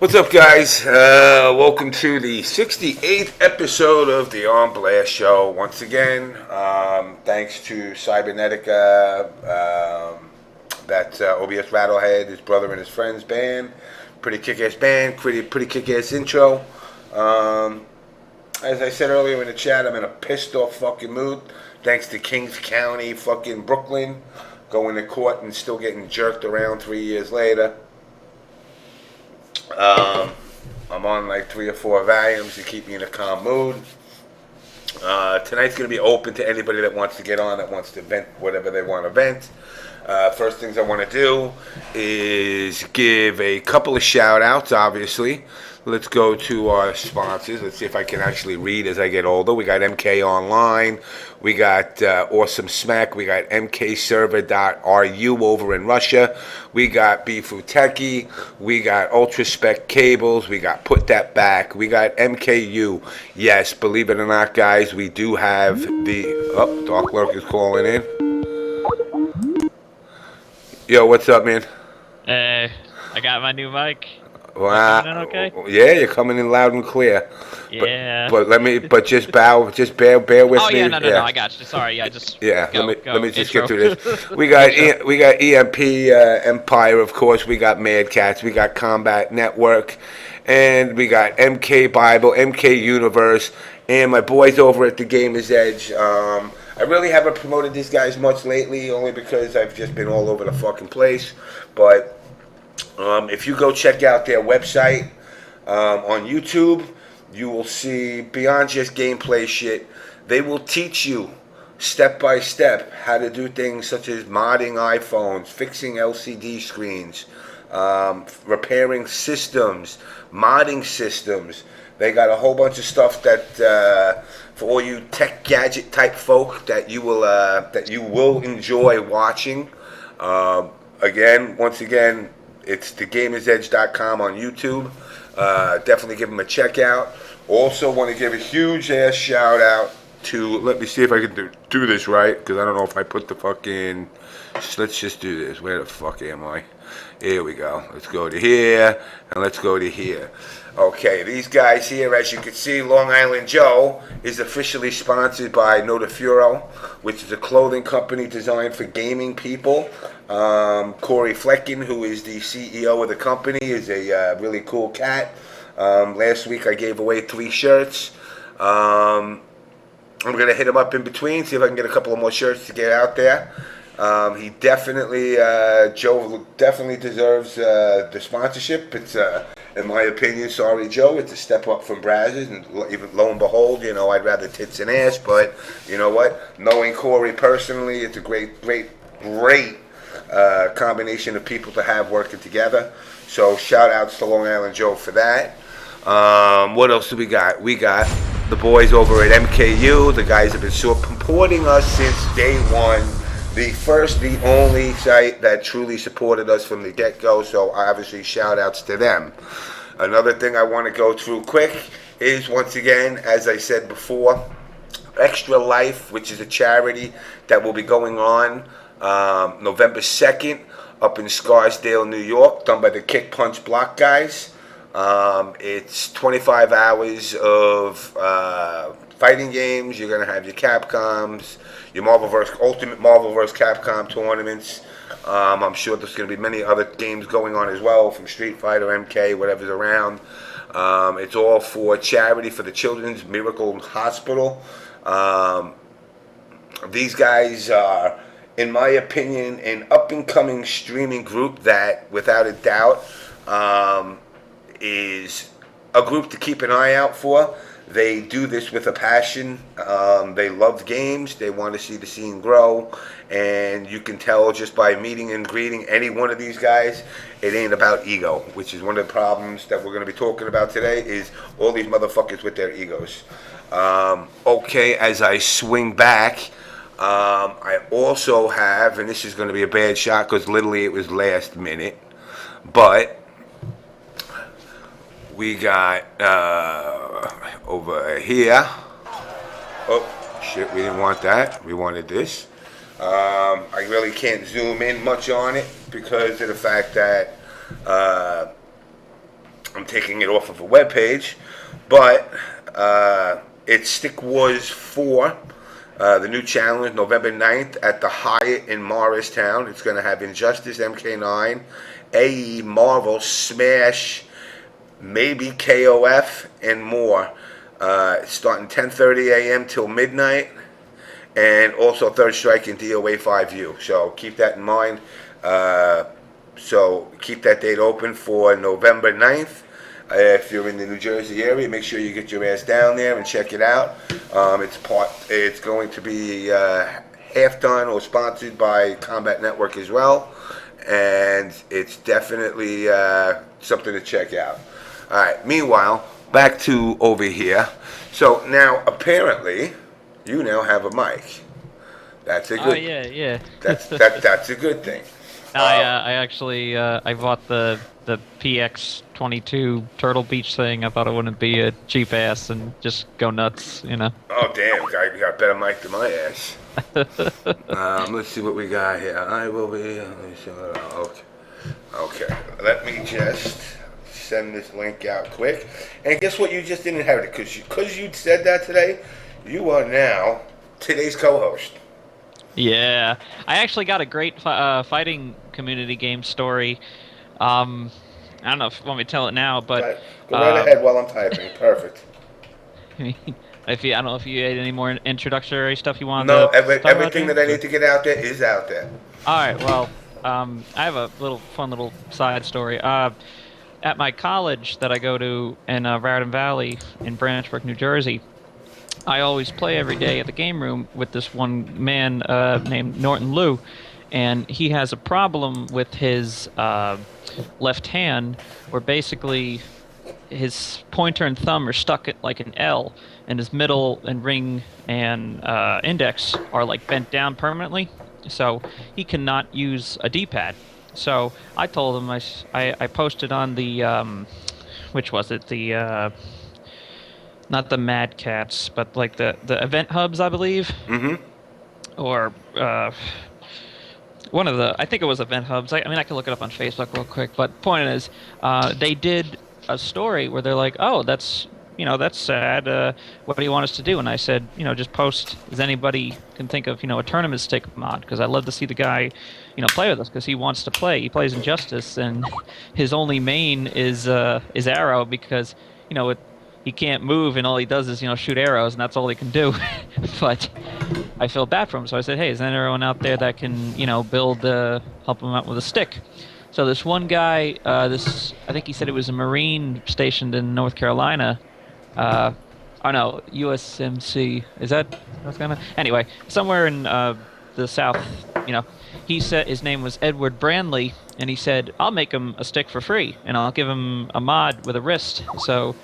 What's up, guys? Welcome to the 68th episode of the On Blast Show. Once again, thanks to Cybernetica, that OBS Rattlehead, his brother and his friends band. Pretty kick-ass band, pretty kick-ass intro. As I said earlier in the chat, I'm in a pissed-off fucking mood. Thanks to Kings County, fucking Brooklyn, going to court and still getting jerked around 3 years later. I'm on like 3 or 4 Valiums to keep me in a calm mood. Tonight's going to be open to anybody that wants to get on, that wants to vent whatever they want to vent. First things I want to do is give a couple of shout outs, obviously. Let's go to our sponsors. Let's see if I can actually read as I get older. We got MK Online. We got Awesome Smack. We got MKServer.ru over in Russia. We got Wtih. We got Ultra Spec Cables. We got Put That Back. We got MKU. Yes, believe it or not, guys, we do have the... Oh, Dark Lurk is calling in. Yo, what's up, man? Hey, I got my new mic. Wow. Coming in okay? Yeah, you're coming in loud and clear. Yeah. But just bear with me. Oh yeah, no, I got you. Sorry, yeah, let me just get through this. We got EMP Empire, of course. We got Mad Cats. We got Combat Network, and we got MK Bible, MK Universe, and my boys over at the Gamer's Edge. I really haven't promoted these guys much lately, only because I've just been all over the fucking place. But if you go check out their website on YouTube, you will see beyond just gameplay shit. They will teach you step by step how to do things such as modding iPhones, fixing LCD screens, repairing systems, modding systems. They got a whole bunch of stuff that for all you tech gadget type folk that you will enjoy watching. Once again, it's thegamersedge.com on YouTube. Definitely give them a check out. Also want to give a huge ass shout out to, let me see if I can do this right, because I don't know if I put the fucking, let's just do this. Where the fuck am I? Here we go. Let's go to here, and let's go to here. Okay, these guys here, as you can see, Long Island Joe is officially sponsored by Notafuro, which is a clothing company designed for gaming people. Corey Flecken, who is the CEO of the company, is a really cool cat. Last week I gave away 3 shirts. I'm going to hit him up in between, see if I can get a couple of more shirts to get out there. He definitely, Joe definitely deserves the sponsorship. It's, in my opinion, sorry Joe, it's a step up from Brazzers, and even lo and behold, you know, I'd rather tits and ass, but you know what? Knowing Corey personally, it's a great combination of people to have working together. So shout outs to Long Island Joe for that. What else do we got? We got the boys over at MKU. The guys have been supporting us since day one. The first, the only site that truly supported us from the get-go, so obviously shout-outs to them. Another thing I want to go through quick is, once again, as I said before, Extra Life, which is a charity that will be going on November 2nd up in Scarsdale, New York, done by the Kick Punch Block guys. It's 25 hours of fighting games. You're going to have your Capcoms, your Ultimate Marvel vs. Capcom tournaments. I'm sure there's going to be many other games going on as well, from Street Fighter, MK, whatever's around. It's all for charity for the Children's Miracle Hospital. These guys are, in my opinion, an up-and-coming streaming group that, without a doubt, is a group to keep an eye out for. They do this with a passion. They love games. They want to see the scene grow. And you can tell just by meeting and greeting any one of these guys, it ain't about ego, which is one of the problems that we're going to be talking about today, is all these motherfuckers with their egos. Okay, as I swing back, I also have, and this is going to be a bad shot because literally it was last minute, but we got over here. Oh, shit, we didn't want that. We wanted this. I really can't zoom in much on it because of the fact that I'm taking it off of a web page, but it's Stick Wars 4. The new challenge, November 9th at the Hyatt in Morristown. It's going to have Injustice MK9, AE, Marvel, Smash, maybe KOF, and more. Starting 10:30 a.m. till midnight, and also Third Strike and DOA 5U. So keep that in mind. So keep that date open for November 9th. If you're in the New Jersey area, make sure you get your ass down there and check it out. It's going to be half done or sponsored by Combat Network as well, and it's definitely something to check out. All right. Meanwhile, back to over here. So now apparently, you now have a mic. That's a good. Oh yeah. That's a good thing. I actually I bought the PX22 Turtle Beach thing. I thought it wouldn't be a cheap ass and just go nuts, you know. Oh damn! I got a better mic than my ass. Let's see what we got here. I will be. Okay. Let me just send this link out quick. And guess what? You just didn't have it because you said that today. You are now today's co-host. Yeah, I actually got a great fighting community game story. I don't know if you want me to tell it now, but Go right ahead while I'm typing. Perfect. I don't know if you had any more introductory stuff you wanted No, to talk about everything there? that I need to get out there is out there. All right, well, I have a fun little side story. At my college that I go to in Raritan Valley in Branchburg, New Jersey, I always play every day at the game room with this one man named Norton Liu, and he has a problem with his left hand, where basically his pointer and thumb are stuck at like an L, and his middle and ring and index are like bent down permanently, so he cannot use a D-pad. So I told him, I posted on the which was it, the not the Mad Cats, but like the event hubs, I believe. Mm-hmm. Or one of the, I think it was event hubs. I mean, I can look it up on Facebook real quick. But point is, they did a story where they're like, "Oh, that's sad. What do you want us to do?" And I said, just post as anybody can think of, a tournament stick mod, because I'd love to see the guy, play with us, because he wants to play. He plays Injustice, and his only main is arrow, because he can't move, and all he does is shoot arrows, and that's all he can do. But I feel bad for him, so I said, "Hey, is there anyone out there that can build help him out with a stick?" So this one guy, I think he said it was a Marine stationed in North Carolina. Oh no, USMC. Is that North Carolina? Anyway, somewhere in the South, he said his name was Edward Brandley, and he said, "I'll make him a stick for free, and I'll give him a mod with a wrist." So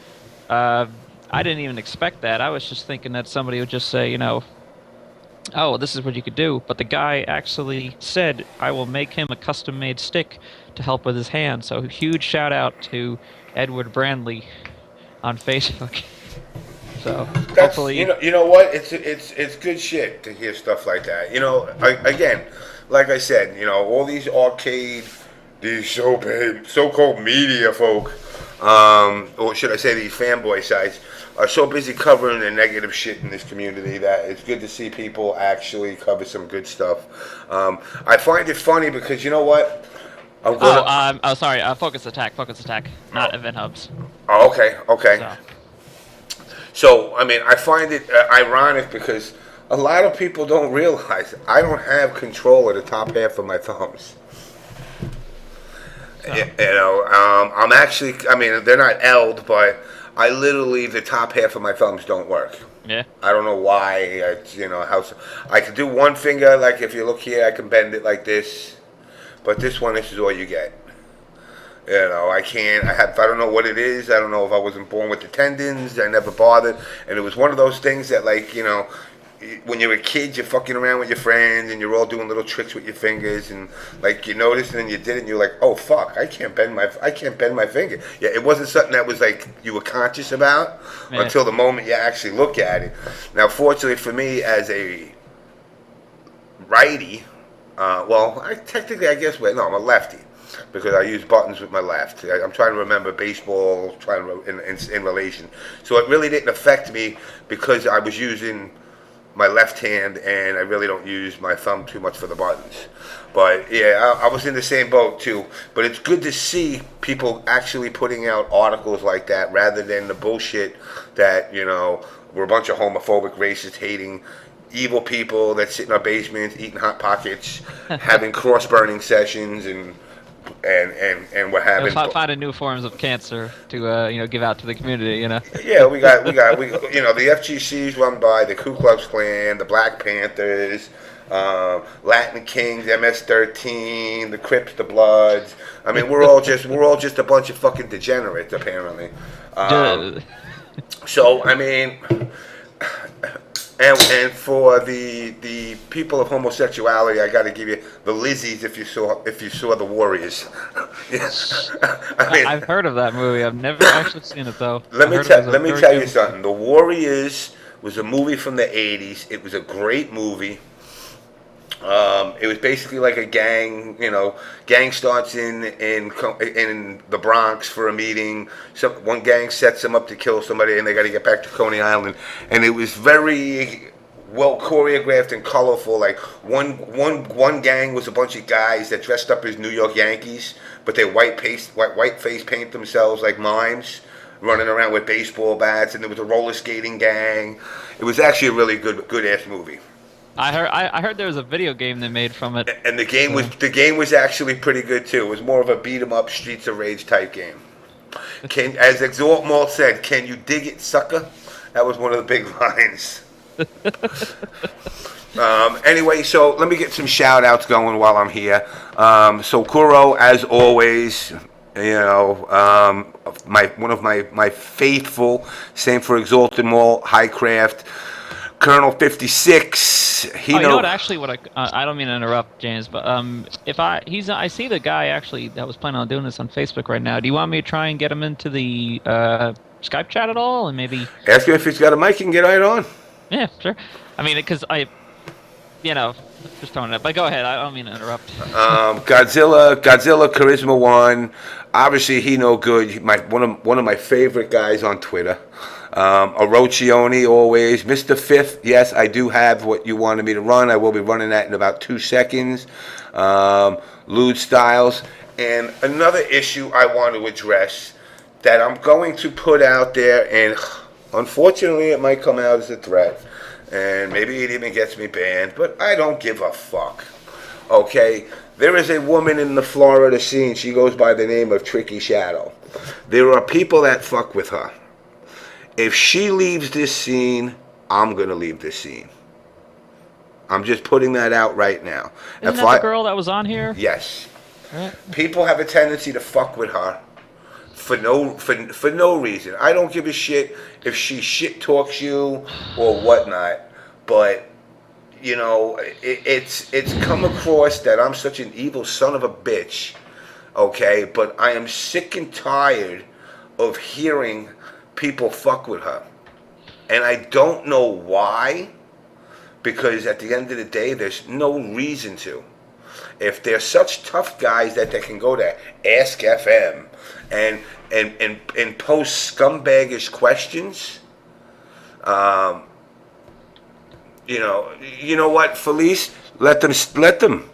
I didn't even expect that. I was just thinking that somebody would just say, "Oh, this is what you could do." But the guy actually said, "I will make him a custom-made stick to help with his hand." So huge shout out to Edward Brandley on Facebook. So hopefully, you know what? It's good shit to hear stuff like that. Again, like I said, all these arcade, these so-called media folk, or should I say these fanboy sites, are so busy covering the negative shit in this community that it's good to see people actually cover some good stuff. I find it funny because you know what? Sorry, Focus Attack, not Event Hubs. Oh, okay. So, I mean, I find it ironic because a lot of people don't realize I don't have control of the top half of my thumbs. I'm actually, I mean, they're not L'd, but I literally, the top half of my thumbs don't work. Yeah. I don't know why. How I can do one finger, like if you look here, I can bend it like this, but this is all you get. I can't. I don't know what it is. I don't know if I wasn't born with the tendons. I never bothered, and it was one of those things that, like, when you're a kid, you're fucking around with your friends, and you're all doing little tricks with your fingers, and like you notice, and then you did it, and you're like, "Oh fuck, I can't bend my finger." Yeah, it wasn't something that was like you were conscious about until the moment you actually look at it. Now, fortunately for me, as a righty, I'm a lefty. because I use buttons with my left. I'm trying to remember baseball, in relation. So it really didn't affect me because I was using my left hand, and I really don't use my thumb too much for the buttons. But yeah, I was in the same boat too. But it's good to see people actually putting out articles like that rather than the bullshit that, we're a bunch of homophobic, racist, hating, evil people that sit in our basements, eating Hot Pockets, having cross-burning sessions, and we're having finding new forms of cancer to give out to the community. Yeah, we got the FGC is run by the Ku Klux Klan, the Black Panthers, Latin Kings, MS-13, the Crips, the Bloods. I mean, we're all just a bunch of fucking degenerates, apparently. So I mean, and for the people of homosexuality, I got to give you the Lizzies if you saw the Warriors. I mean, I've heard of that movie. I've never actually seen it though. Let me tell you something. The Warriors was a movie from the '80s. It was a great movie. It was basically like a gang. Gang starts in the Bronx for a meeting. One gang sets them up to kill somebody, and they got to get back to Coney Island. And it was very well choreographed and colorful. Like one gang was a bunch of guys that dressed up as New York Yankees, but they white face paint themselves like mimes, running around with baseball bats. And there was a roller skating gang. It was actually a really good ass movie. I heard there was a video game they made from it. And the game was actually pretty good too. It was more of a beat 'em up Streets of Rage type game. As Exalt Malt said, "Can you dig it, sucker?" That was one of the big lines. Anyway, so let me get some shout outs going while I'm here. So Kuro, as always, one of my faithful, same for Exalted Malt, High Craft, Colonel 56. You know what? Actually, I don't mean to interrupt, James, but I see the guy actually that was planning on doing this on Facebook right now. Do you want me to try and get him into the Skype chat at all, and maybe ask him if he's got a mic and get right on? Yeah, sure. I mean, because just throwing it. But go ahead. I don't mean to interrupt. Godzilla, Charisma 1. Obviously, he no good. One of my favorite guys on Twitter. Orochione always. Mr. Fifth, yes, I do have what you wanted me to run. I will be running that in about 2 seconds. Lewd Styles. And another issue I want to address that I'm going to put out there, and unfortunately it might come out as a threat, and maybe it even gets me banned, but I don't give a fuck. Okay? There is a woman in the Florida scene. She goes by the name of Tricky Shadow. There are people that fuck with her. If she leaves this scene, I'm going to leave this scene. I'm just putting that out right now. Isn't that the girl that was on here? Yes. Right. People have a tendency to fuck with her for no reason. I don't give a shit if she shit talks you or whatnot, but it's come across that I'm such an evil son of a bitch. Okay, but I am sick and tired of hearing people fuck with her, and I don't know why, because at the end of the day there's no reason to. If they're such tough guys that they can go to Ask FM and post scumbaggish questions, you know what, Felice, let them.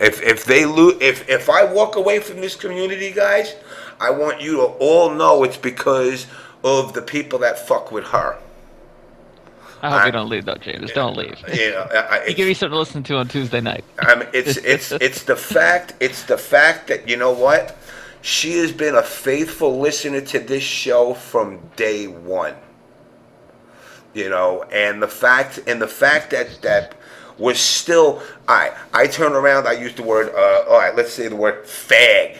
If I walk away from this community, guys, I want you to all know it's because of the people that fuck with her. I hope you don't leave, though, James. Don't leave. You give me something to listen to on Tuesday night. I mean, it's the fact that, you know what, she has been a faithful listener to this show from day one. And the fact that was still, I turn around, I use the word, all right, let's say the word fag.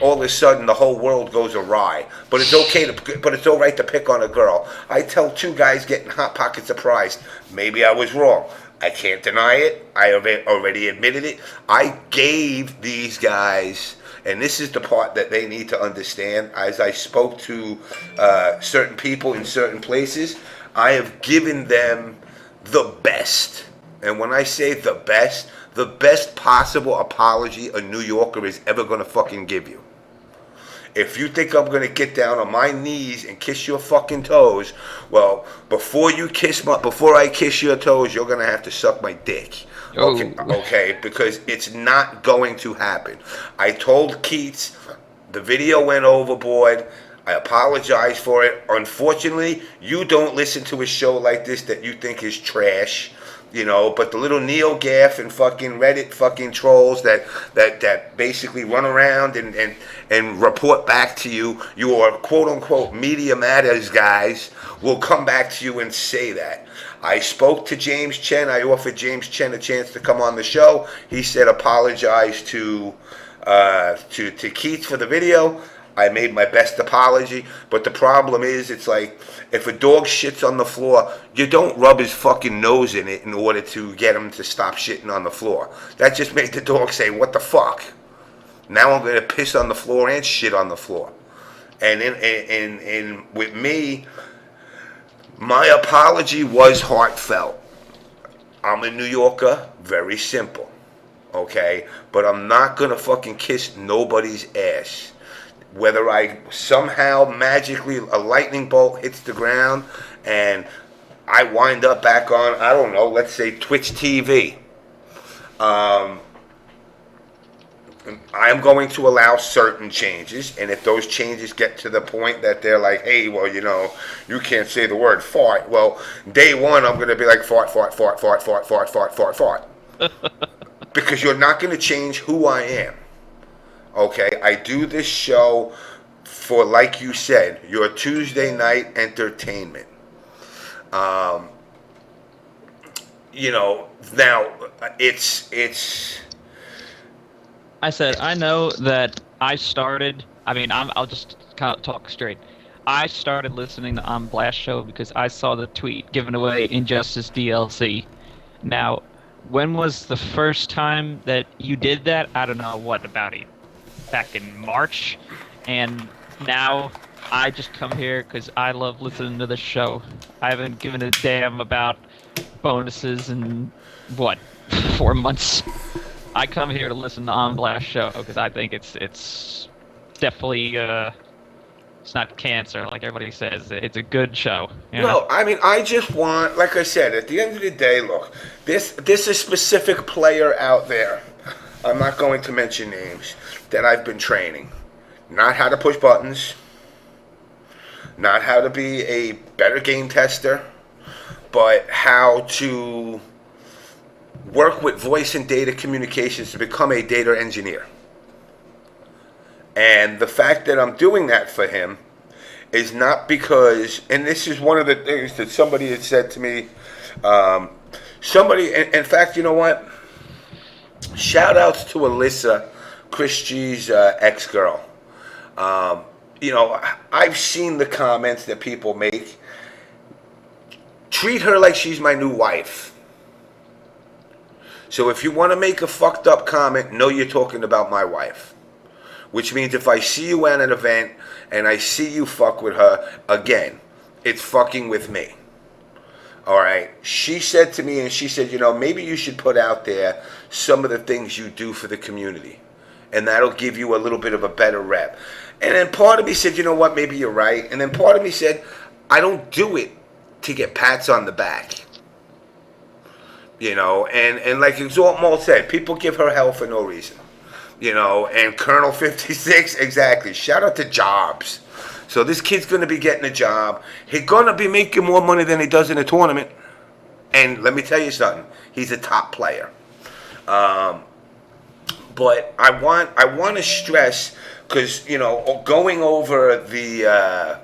All of a sudden, the whole world goes awry. But it's all right to pick on a girl. I tell 2 guys getting Hot Pocket surprised. Maybe I was wrong. I can't deny it. I already admitted it. I gave these guys, and this is the part that they need to understand, as I spoke to certain people in certain places, I have given them the best. And when I say the best possible apology a New Yorker is ever going to fucking give you. If you think I'm gonna get down on my knees and kiss your fucking toes, well, before I kiss your toes, you're gonna have to suck my dick. Okay, okay, because it's not going to happen. I told Keats the video went overboard. I apologize for it. Unfortunately, you don't listen to a show like this that you think is trash. You know, but the little Neo Gaff and fucking Reddit fucking trolls that basically run around and report back to you, your quote unquote media matters guys, will come back to you and say that. I spoke to James Chen. I offered James Chen a chance to come on the show. He said apologize to Keith for the video. I made my best apology, but the problem is, it's like, if a dog shits on the floor, you don't rub his fucking nose in it in order to get him to stop shitting on the floor. That just made the dog say, what the fuck? Now I'm going to piss on the floor and shit on the floor. And with me, my apology was heartfelt. I'm a New Yorker, very simple, okay? But I'm not going to fucking kiss nobody's ass. Whether I somehow magically a lightning bolt hits the ground and I wind up back on, I don't know, let's say Twitch TV. I am going to allow certain changes, and if those changes get to the point that they're like, hey, well, you know, you can't say the word fart. Well, day one, I'm going to be like fart, fart, fart, fart, fart, fart, fart, fart, fart. Because you're not going to change who I am. Okay, I do this show for, like you said, your Tuesday night entertainment. You know, now it's. I said, I know that I started. I mean, I'll just kind of talk straight. I started listening to On Blast Show because I saw the tweet giving away Injustice DLC. Now, when was the first time that you did that? I don't know, what, about it? Back in March, and now I just come here because I love listening to the show. I haven't given a damn about bonuses in, what, 4 months. I come here to listen to On Blast Show because I think it's definitely it's not cancer like everybody says. It's a good show. You know? No, I mean, I just want, like I said, at the end of the day, look, this is specific player out there. I'm not going to mention names, that I've been training. Not how to push buttons, not how to be a better game tester, but how to work with voice and data communications to become a data engineer. And the fact that I'm doing that for him is not because, and this is one of the things that somebody had said to me, in fact, you know what? Shout outs to Alyssa, Chris G's ex-girl. You know, I've seen the comments that people make. Treat her like she's my new wife. So if you want to make a fucked up comment, know you're talking about my wife. Which means if I see you at an event and I see you fuck with her, again, it's fucking with me. Alright, she said to me, and she said, you know, maybe you should put out there some of the things you do for the community. And that'll give you a little bit of a better rep. And then part of me said, you know what, maybe you're right. And then part of me said, I don't do it to get pats on the back. You know, and like Exalt Mall said, people give her hell for no reason. You know, and Colonel 56, exactly. Shout out to Jobs. So this kid's going to be getting a job. He's going to be making more money than he does in a tournament. And let me tell you something. He's a top player. But I want to stress, because, you know, going over the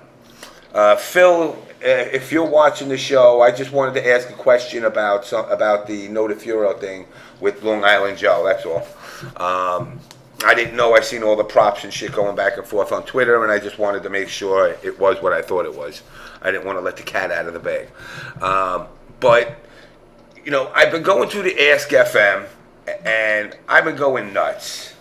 Phil, if you're watching the show, I just wanted to ask a question about the Notafuro thing with Long Island Joe. That's all. I didn't know. I seen all the props and shit going back and forth on Twitter, and I just wanted to make sure it was what I thought it was. I didn't want to let the cat out of the bag. But, you know, I've been going through the Ask FM, and I've been going nuts.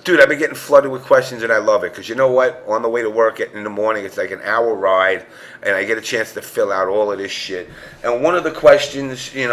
Dude, I've been getting flooded with questions, and I love it because you know what? On the way to work in the morning, it's like an hour ride, and I get a chance to fill out all of this shit. And one of the questions, in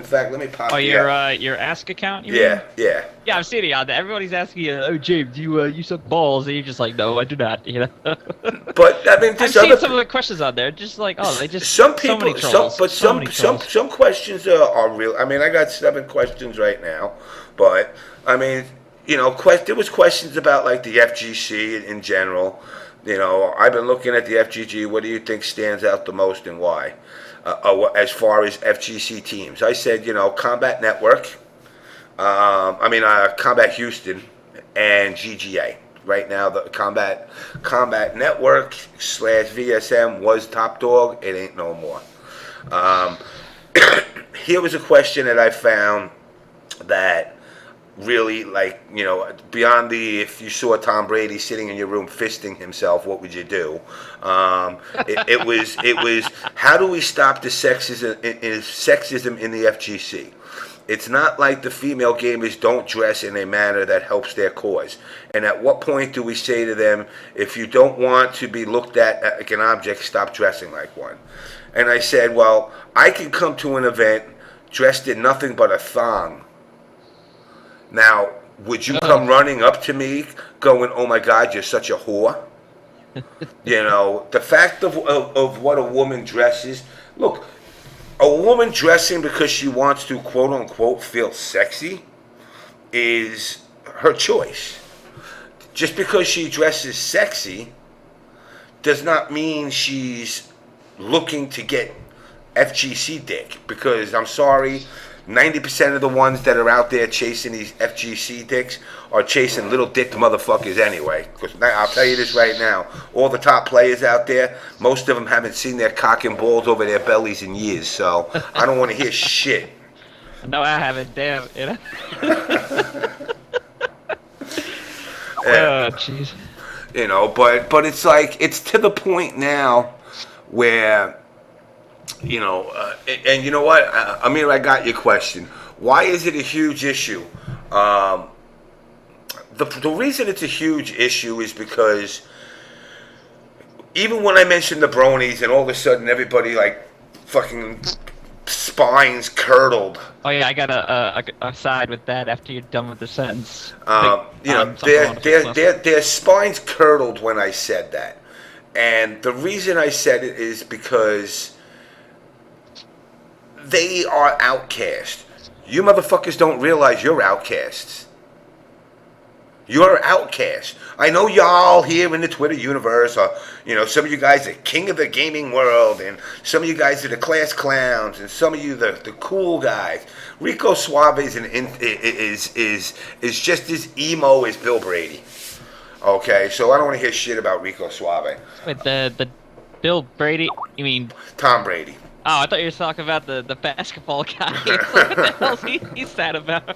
fact, let me pop. Oh, your Ask account, you Yeah, mean? yeah. Yeah, I'm seeing it out there. Everybody's asking you, "Oh, James, you suck balls," and you're just like, "No, I do not." You know. But I mean, I've this seen other some of the questions out there, just like, oh, they just some so many people, trolls, so many trolls. some questions are real. I mean, I got 7 questions right now, but I mean, there was questions about like the FGC in general. I've been looking at the FGG. What do you think stands out the most and why? As far as FGC teams, I said, Combat Network. Combat Houston and GGA. Right now, the Combat Network / VSM was top dog. It ain't no more. Um, Here was a question that I found that really, like, beyond the if you saw Tom Brady sitting in your room fisting himself, what would you do? It was how do we stop the sexism in the FGC? It's not like the female gamers don't dress in a manner that helps their cause. And at what point do we say to them, if you don't want to be looked at like an object, stop dressing like one? And I said, well, I can come to an event dressed in nothing but a thong. Now, would you come running up to me going, oh my God, you're such a whore? The fact of what a woman dresses, look, a woman dressing because she wants to quote unquote feel sexy is her choice. Just because she dresses sexy does not mean she's looking to get FGC dick. Because I'm sorry, 90% of the ones that are out there chasing these FGC dicks are chasing little dick motherfuckers anyway. Because I'll tell you this right now, all the top players out there, most of them haven't seen their cock and balls over their bellies in years. So I don't want to hear shit. No, I haven't. Damn. Oh, jeez. But it's like, it's to the point now where, and you know what, Amir, I got your question. Why is it a huge issue? The reason it's a huge issue is because even when I mentioned the bronies and all of a sudden everybody like fucking spines curdled. Oh yeah, I got a side with that after you're done with the sentence. Their spines curdled when I said that. And the reason I said it is because they are outcast. You motherfuckers don't realize you're outcasts. You're outcast. I know y'all here in the Twitter universe are, some of you guys are king of the gaming world, and some of you guys are the class clowns, and some of you the cool guys. Rico Suave is just as emo as Bill Brady. Okay, so I don't want to hear shit about Rico Suave. Wait, the Bill Brady? You mean Tom Brady? Oh, I thought you were talking about the basketball guy. What the hell's he sad about?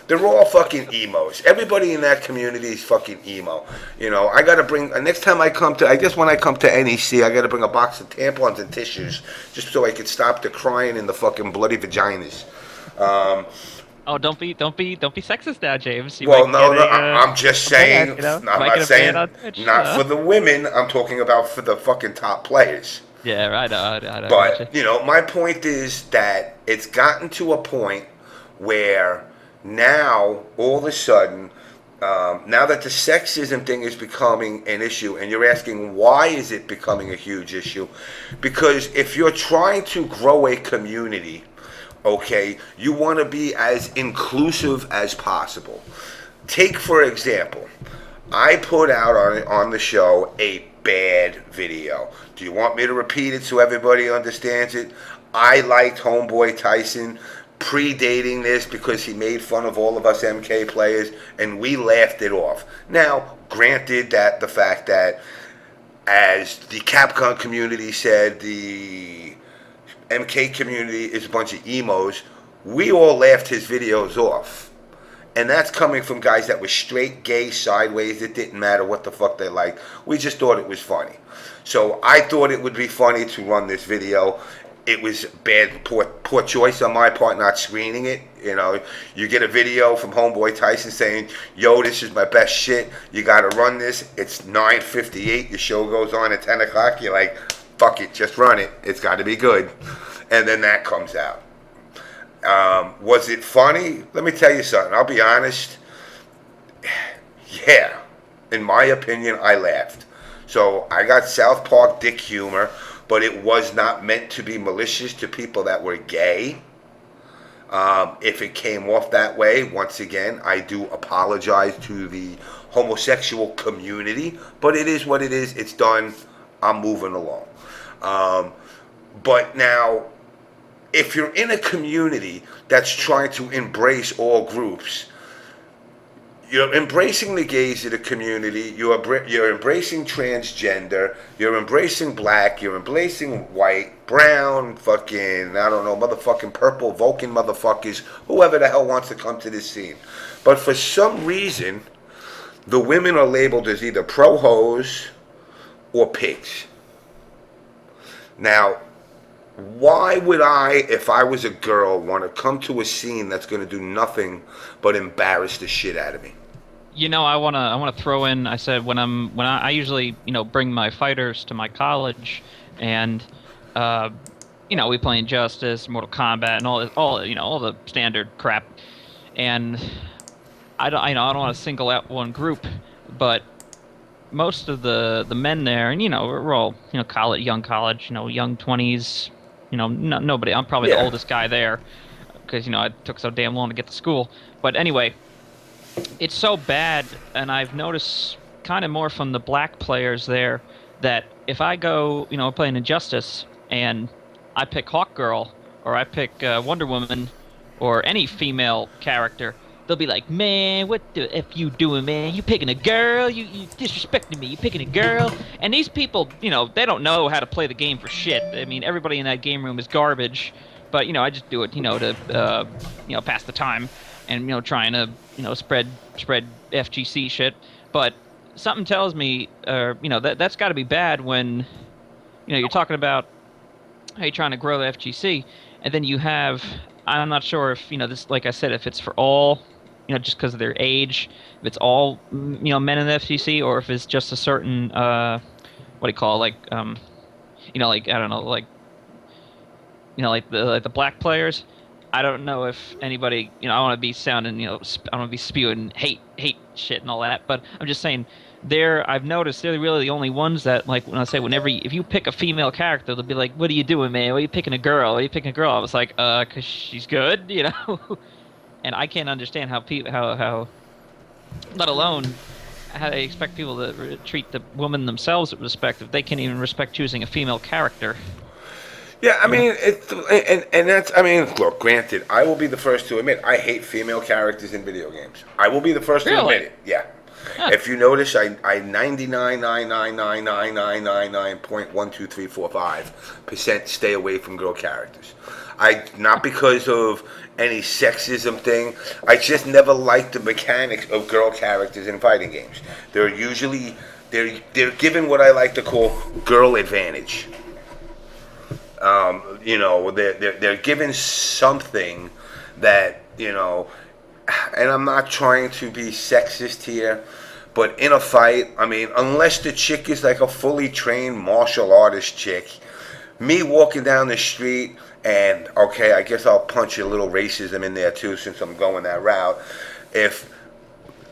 They're all fucking emos. Everybody in that community is fucking emo. I gotta bring, next time I come to, I guess when I come to NEC, I gotta bring a box of tampons and tissues just so I can stop the crying and the fucking bloody vaginas. Oh, don't be sexist now, James. I'm just saying, I'm not saying, not Twitch, for the women, I'm talking about for the fucking top players. Yeah, I know. But, my point is that it's gotten to a point where now, all of a sudden, now that the sexism thing is becoming an issue, and you're asking why is it becoming a huge issue? Because if you're trying to grow a community, okay, you want to be as inclusive as possible. Take, for example, I put out on the show a bad video. Do you want me to repeat it so everybody understands it? I liked Homeboy Tyson predating this because he made fun of all of us MK players, and we laughed it off. Now, granted that the fact that, as the Capcom community said, the MK community is a bunch of emos, we all laughed his videos off. And that's coming from guys that were straight gay sideways. It didn't matter what the fuck they liked. We just thought it was funny. So I thought it would be funny to run this video. it was bad, poor choice on my part not screening it. You know, you get a video from Homeboy Tyson saying, "Yo, this is my best shit. You got to run this." It's 9:58. Your show goes on at 10 o'clock. You're like, "Fuck it, just run it. It's got to be good." And then that comes out. Was it funny? Let me tell you something. I'll be honest. Yeah, in my opinion, I laughed. So I got South Park dick humor, but it was not meant to be malicious to people that were gay. If it came off that way, once again, I do apologize to the homosexual community, but it is what it is. It's done. I'm moving along. But now, if you're in a community that's trying to embrace all groups, you're embracing the gays of the community, you're embracing transgender, you're embracing black, you're embracing white, brown, fucking, I don't know, motherfucking purple, Vulcan motherfuckers, whoever the hell wants to come to this scene. But for some reason, the women are labeled as either pro-hoes or pigs. Now, why would I, if I was a girl, want to come to a scene that's going to do nothing but embarrass the shit out of me? You know, I wanna throw in. I said when I usually bring my fighters to my college, and we play Injustice, Mortal Kombat, and all the standard crap. And I don't want to single out one group, but most of the men there, and we're all young college, young 20s. Nobody. I'm probably the oldest guy there because it took so damn long to get to school. But anyway, it's so bad, and I've noticed kind of more from the black players there that if I go, play an Injustice and I pick Hawkgirl or I pick Wonder Woman or any female character, they'll be like, "Man, what the F you doing, man? You picking a girl? You disrespecting me? You picking a girl?" And these people, they don't know how to play the game for shit. I mean, everybody in that game room is garbage. But, I just do it, to, pass the time and, trying to, spread FGC shit. But something tells me, that's got to be bad when, you're talking about how you're trying to grow the FGC, and then you have, I'm not sure if, this, like I said, if it's for all, just because of their age, if it's all, men in the FGC, or if it's just a certain, what do you call it, like, I don't know, like the black players. I don't know if anybody, I don't want to be sounding, I don't want to be spewing hate shit and all that, but I'm just saying, I've noticed they're really the only ones that, like, when I say if you pick a female character, they'll be like, "What are you doing, man? Why are you picking a girl? Why are you picking a girl?" I was like, "'Cause she's good," And I can't understand how people, how, let alone how they expect people to treat the woman themselves with respect if they can't even respect choosing a female character. Yeah, I mean, and that's, I mean, look, granted, I will be the first to admit, I hate female characters in video games. I will be the first to admit it, yeah. Huh. If you notice, I 99.12345% stay away from girl characters. Not because of any sexism thing, I just never liked the mechanics of girl characters in fighting games. They're usually, they're given what I like to call girl advantage. They're given something that, and I'm not trying to be sexist here, but in a fight, I mean, unless the chick is like a fully trained martial artist chick, me walking down the street and, okay, I guess I'll punch a little racism in there too since I'm going that route. If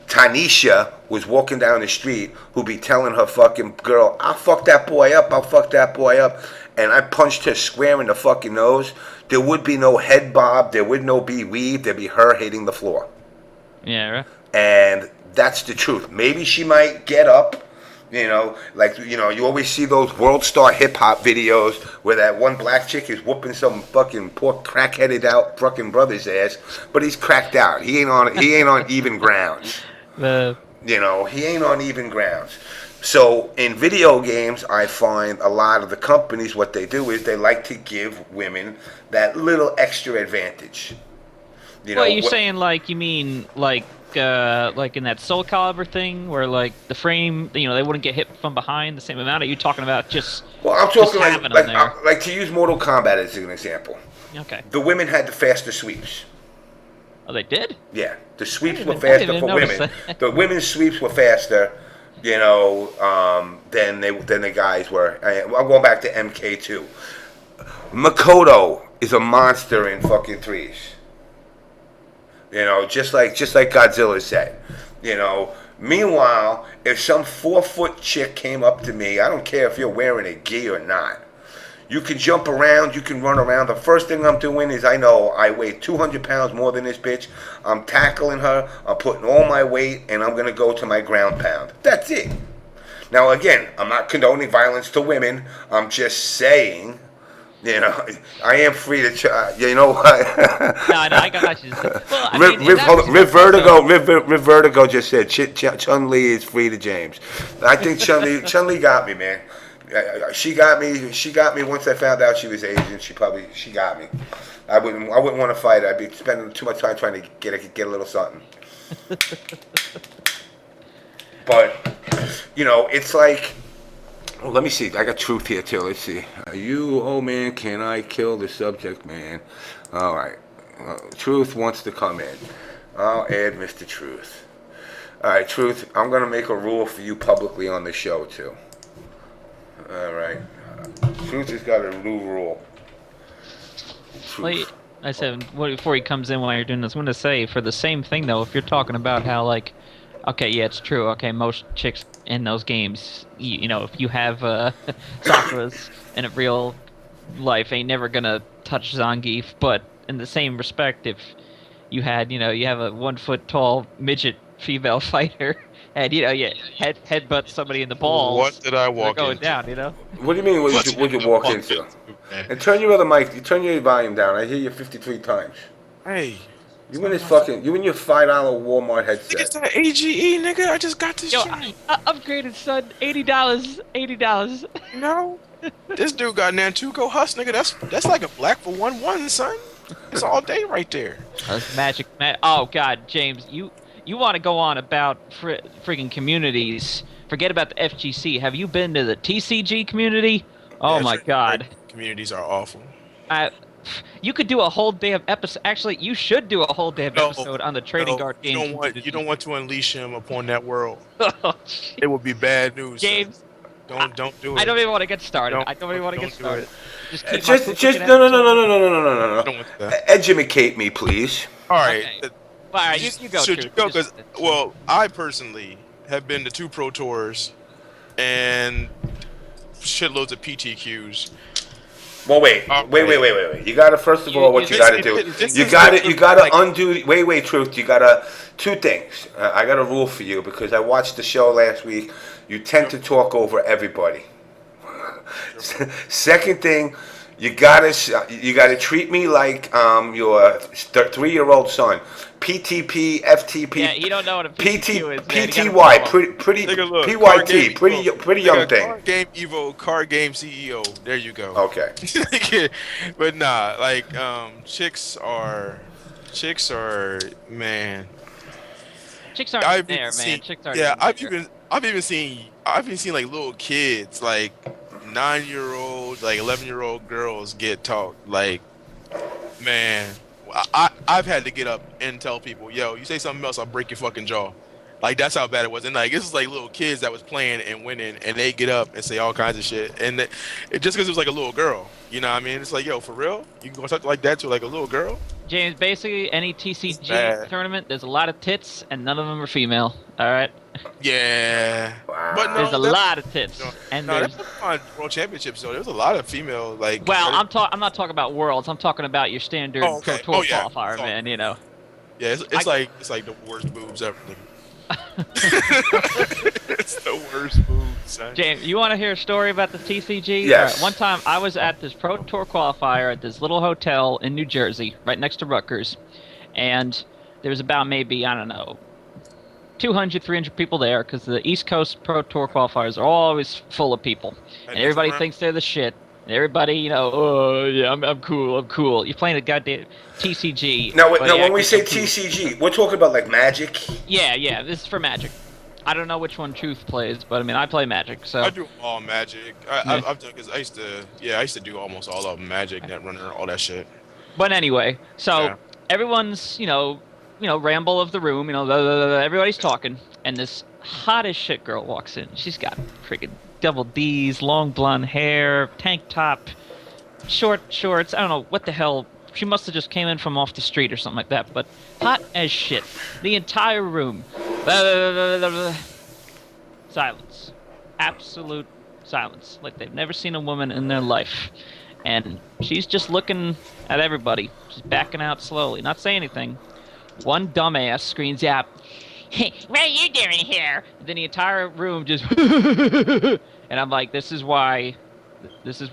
Tanisha was walking down the street who'd be telling her fucking girl, "I'll fuck that boy up, I'll fuck that boy up," and I punched her square in the fucking nose, there would be no head bob, there would no be weave, there'd be her hitting the floor. Yeah, right. And that's the truth. Maybe she might get up, you always see those World Star hip hop videos where that one black chick is whooping some fucking poor crack-headed out fucking brother's ass, but he's cracked out. He ain't on even grounds. He ain't on even grounds. So in video games, I find a lot of the companies, what they do is they like to give women that little extra advantage. Well, you're saying, like, you mean, like, in that Soul Calibur thing where like the frame, they wouldn't get hit from behind the same amount? Are you talking about just Well, I'm just talking having them there? like to use Mortal Kombat as an example. Okay. The women had the faster sweeps. Oh, they did? Yeah, the sweeps I were didn't faster even for notice women. that. The women's sweeps were faster, than the guys were. I'm going back to MK2. Makoto is a monster in fucking threes. Just like Godzilla said. Meanwhile, if some 4-foot chick came up to me, I don't care if you're wearing a gi or not. You can jump around, you can run around. The first thing I'm doing is I know I weigh 200 pounds more than this bitch. I'm tackling her, I'm putting all my weight, and I'm going to go to my ground pound. That's it. Now, again, I'm not condoning violence to women. I'm just saying, I am free to, you know what? No, I got you. Well, I mean, in that Riv respect also- Vertigo just said Chun-Li is free to James. I think Chun-Li got me, man. She got me once I found out she was Asian. She got me. I wouldn't want to fight her. I'd be spending too much time trying to get a little something. But it's like, well, let me see. I got Truth here too. Let's see. Oh man, can I kill the subject, man? All right. Truth wants to come in. I'll add Mr. Truth. All right, Truth. I'm gonna make a rule for you publicly on the show too. All right. Truth has got a new rule. Wait, I said before he comes in while you're doing this, I want to say for the same thing though, if you're talking about how like, okay, yeah, it's true. Okay, most chicks in those games, if you have Sakura's in a real life, ain't never gonna touch Zangief. But in the same respect, if you had, you have a 1 foot tall midget female fighter. And headbutt somebody in the balls. What did I walk going into? down, What do you mean? What did you walk into? And turn your other mic. You turn your volume down. I hear you 53 times. Hey. You in your $5 Walmart headset. Nigga, it's that AGE, nigga. I just got this Yo, shit. I upgraded, son. $80. No. This dude got Nantuko Husk, nigga. That's like a black for 1-1, son. It's all day right there. That's magic. Oh God, James, you want to go on about friggin' communities? Forget about the FGC. Have you been to the TCG community? Oh my God. Communities are awful. You could do a whole damn episode. Actually, you should do a whole damn episode on the trading card game. You don't want to unleash him upon that world. Oh, It would be bad news. James, Don't do it. I don't even want to get started. Don't- I don't even want to get don't do started. it. Just no. Don't want that. Educate me, please. All right. Okay. All right, you go. Should Truth. you go? Because Just- I personally have been to 2 Pro Tours and shitloads of PTQs. Well, wait. You gotta first of all, what you gotta do? You gotta undo. Wait, Truth. You gotta 2 things. I got a rule for you because I watched the show last week. You tend to talk over everybody. Second thing, you gotta treat me like your 3-year-old son. PTP, FTP. Yeah, you don't know what a PTQ is. Man. PTY, pretty Nigga, look, PYT, pretty young thing. Card game Evo, card game CEO. There you go. Okay. But nah, like chicks are man. Chicks aren't I've there, even man. seen, Chicks aren't. yeah, there. I've even seen like little kids, like 9-year-old, like 11-year-old girls get talked. Like, man, I've had to get up and tell people, yo, you say something else, I'll break your fucking jaw. Like, that's how bad it was. And like, this is like little kids that was playing and winning, and they get up and say all kinds of shit. And it just because it was like a little girl, you know what I mean? It's like, yo, for real, you can go something like that to like a little girl? James, basically any TCG tournament, there's a lot of tits, and none of them are female. All right. Yeah. Wow. But no, There's a lot of tits, and no, there's. that's on World Championships, though. There was a lot of female, like. Well, I'm not talking about worlds. I'm talking about your standard Oh, okay. Pro Tour Oh, yeah. qualifier, man. You know. Yeah, it's like the worst boobs ever. It's the worst boobs, son. James, you want to hear a story about the TCG? Yes. All right, one time I was at this Pro Tour qualifier at this little hotel in New Jersey, right next to Rutgers, and there was about maybe, I don't know, 200, 300 people there, because the East Coast Pro Tour qualifiers are always full of people, and everybody thinks they're the shit. And everybody, oh yeah, I'm cool. You're playing a goddamn TCG. Now, where the when we actors say are cool. TCG, we're talking about like Magic. Yeah, this is for Magic. I don't know which one Truth plays, but I mean, I play Magic, so. I do all Magic. Yeah. I've done because I used to do almost all of them, Magic, Netrunner, all that shit. But anyway, so Yeah. everyone's, ramble of the room, everybody's talking, and this hot as shit girl walks in. She's got freaking double D's, long blonde hair, tank top, short shorts. I don't know what the hell. She must have just came in from off the street or something like that, but hot as shit. The entire room. Silence. Absolute silence. Like they've never seen a woman in their life. And she's just looking at everybody. She's backing out slowly, not saying anything. One dumbass screams out, "Hey, what are you doing here?" And then the entire room just and I'm like, this is why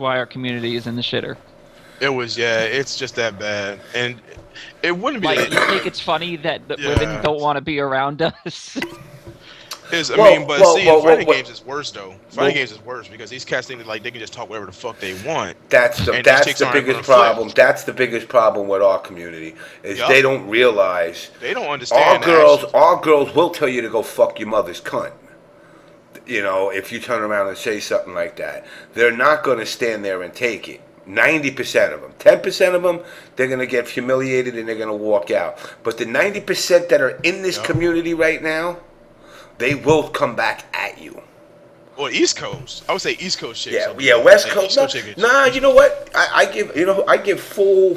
our community is in the shitter. It's just that bad. And it wouldn't be Like, you think it's funny that the women don't want to be around us? Fighting games is worse though. Fighting games is worse because these cats think that like they can just talk whatever the fuck they want. That's the biggest problem. That's the biggest problem with our community is they don't realize. They don't understand. Our girls will tell you to go fuck your mother's cunt. If you turn around and say something like that, they're not going to stand there and take it. 90% of them. 10% of them, they're going to get humiliated and they're going to walk out. But the 90% that are in this community right now, they will come back at you. Or East Coast. I would say East Coast chicks. Yeah, West Coast. Nah, you know what? I give full,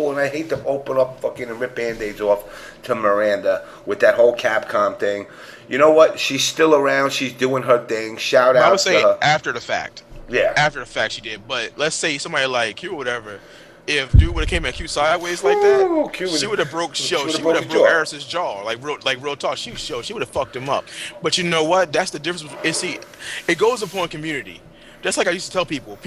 and I hate to open up fucking and rip Band-Aids off to Miranda with that whole Capcom thing. You know what? She's still around. She's doing her thing. Shout out to her. I would say after the fact. Yeah. After the fact she did. But let's say somebody like Q or whatever, if dude would have came at Q sideways like that, she would have broke Harris's jaw. Like real talk. She would have fucked him up. But you know what? That's the difference. It goes upon community. Just like I used to tell people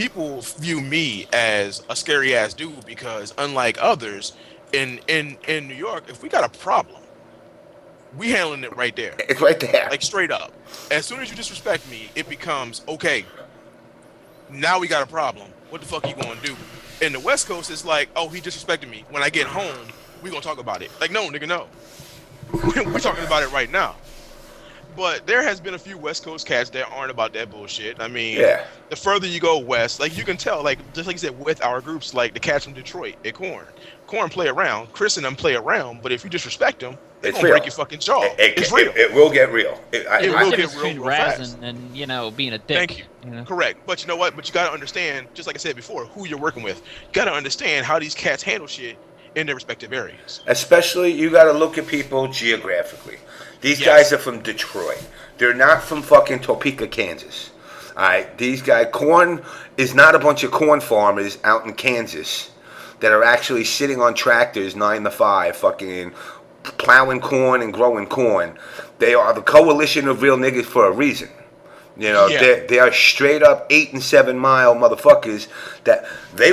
view me as a scary ass dude because unlike others in New York, if we got a problem, we handling it right there. It's right there. Like straight up. As soon as you disrespect me, it becomes okay. Now we got a problem. What the fuck you gonna do? In the West Coast, it's like, oh, he disrespected me. When I get home, we gonna talk about it. Like, no, nigga, no. We're talking about it right now. But there has been a few West Coast cats that aren't about that bullshit. I mean, the further you go west, like you can tell, like just like you said, with our groups, like the cats from Detroit at Korn play around. Chris and them play around. But if you disrespect them, they're gonna break your fucking jaw. It's real. It will get real. It will get real fast. And being a dick. Thank you. Correct. But you know what? But you gotta understand, just like I said before, who you're working with. You gotta understand how these cats handle shit in their respective areas. Especially, you gotta look at people geographically. These guys are from Detroit. They're not from fucking Topeka, Kansas. All right, these guys. Corn is not a bunch of corn farmers out in Kansas that are actually sitting on tractors 9 to 5, fucking plowing corn and growing corn. They are the coalition of real niggas for a reason. They are straight up 8 and 7 mile motherfuckers that they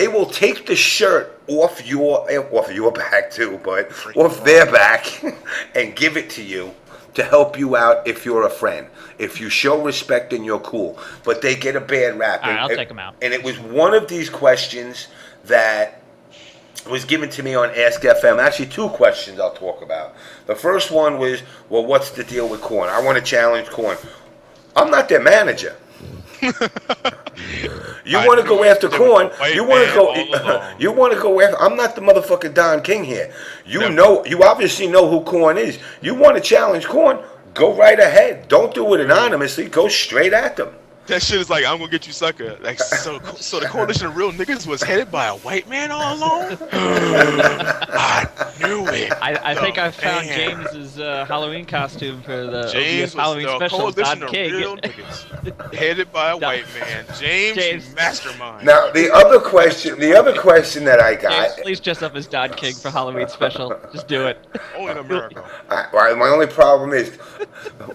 will take the shirt off your back too, but off their back and give it to you to help you out if you're a friend. If you show respect and you're cool. But they get a bad rap. All right, I'll take them out. And it was one of these questions that was given to me on Ask FM. Actually, 2 questions I'll talk about. The first one was, well, what's the deal with Korn? I want to challenge Korn. I'm not their manager. You want to go after Korn? You want to go? You want to go after? I'm not the motherfucking Don King here. You obviously know who Korn is. You want to challenge Korn? Go right ahead. Don't do it anonymously. Go straight at them. That shit is like, I'm gonna get you, sucker. Like, so the coalition of real niggas was headed by a white man all along. I knew it. I think I found James's Halloween costume for the James Halloween special. Coalition of real niggas headed by a white man. James mastermind. Now the other question that I got. James, please dress up as Don King for Halloween special. Just do it. Only in America. My only problem is,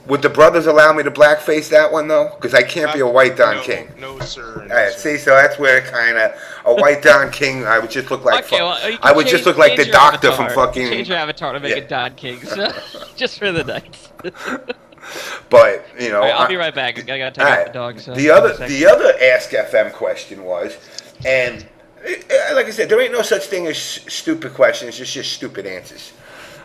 would the brothers allow me to blackface that one though? Because I can't be a white Don King. No, sir. All right, see, so that's where kind of a white Don King. I would just look like. I would just look like the doctor from fucking. Change your avatar to make it Don King, so, just for the night. But you know, All right, I'll be right back. I gotta take out the dog. So the other Ask FM question was, and like I said, there ain't no such thing as stupid questions. It's just stupid answers.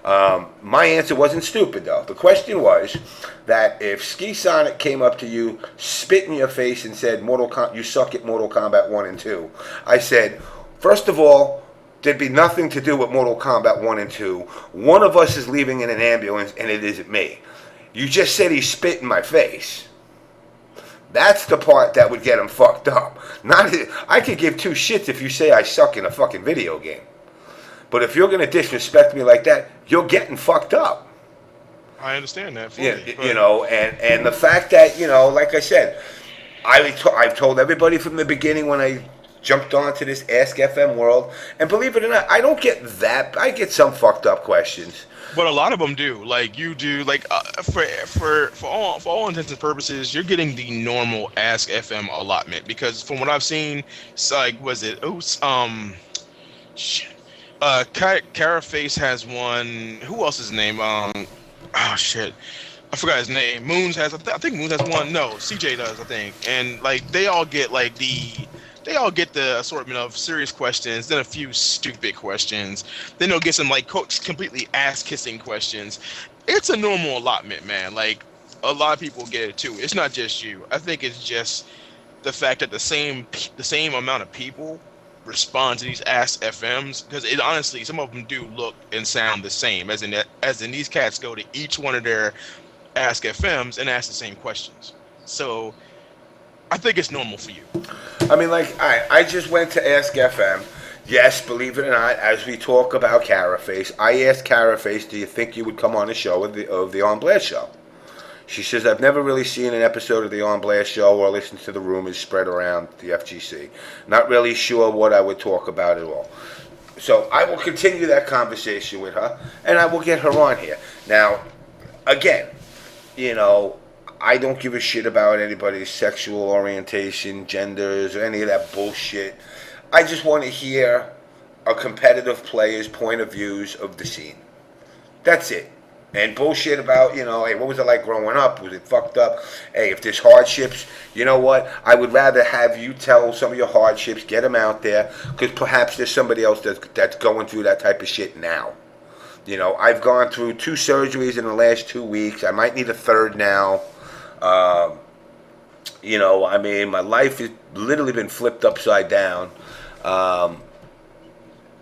My answer wasn't stupid though. The question was that if Ski Sonic came up to you, spit in your face, and said, "You suck at Mortal Kombat 1 and 2," I said, first of all, there'd be nothing to do with Mortal Kombat 1 and 2. One of us is leaving in an ambulance, and it isn't me. You just said he spit in my face. That's the part that would get him fucked up. Not I could give two shits if you say I suck in a fucking video game. But if you're going to disrespect me like that, you're getting fucked up. I understand that fully. Yeah, you know, and the fact that, you know, like I said, I've told everybody from the beginning when I jumped onto this Ask FM world, and believe it or not, I don't get that. I get some fucked up questions. But a lot of them do. Like you do. Like for all intents and purposes, you're getting the normal Ask FM allotment because from what I've seen, it's like shit. Caraface has one. Who else is his name? Oh shit, I forgot his name. Moons has. I think Moons has one. No, CJ does. I think, and like they all get the assortment of serious questions, then a few stupid questions, then they'll get some like completely ass-kissing questions. It's a normal allotment, man. Like a lot of people get it too. It's not just you. I think it's just the fact that the same amount of people respond to these Ask FMs because it honestly, some of them do look and sound the same. As in these cats go to each one of their Ask FMs and ask the same questions. So I think it's normal for you. I mean, like, I just went to Ask FM. Yes, believe it or not, as we talk about Caraface, I asked Caraface, do you think you would come on the show of the On Blast show? She says, I've never really seen an episode of the On Blast show or listened to the rumors spread around the FGC. Not really sure what I would talk about at all. So I will continue that conversation with her, and I will get her on here. Now, again, you know, I don't give a shit about anybody's sexual orientation, genders, or any of that bullshit. I just want to hear a competitive player's point of views of the scene. That's it. And bullshit about, you know, hey, what was it like growing up? Was it fucked up? Hey, if there's hardships, you know what? I would rather have you tell some of your hardships, get them out there, because perhaps there's somebody else that's going through that type of shit now. You know, I've gone through 2 surgeries in the last 2 weeks. I might need a third now. You know, I mean, my life has literally been flipped upside down.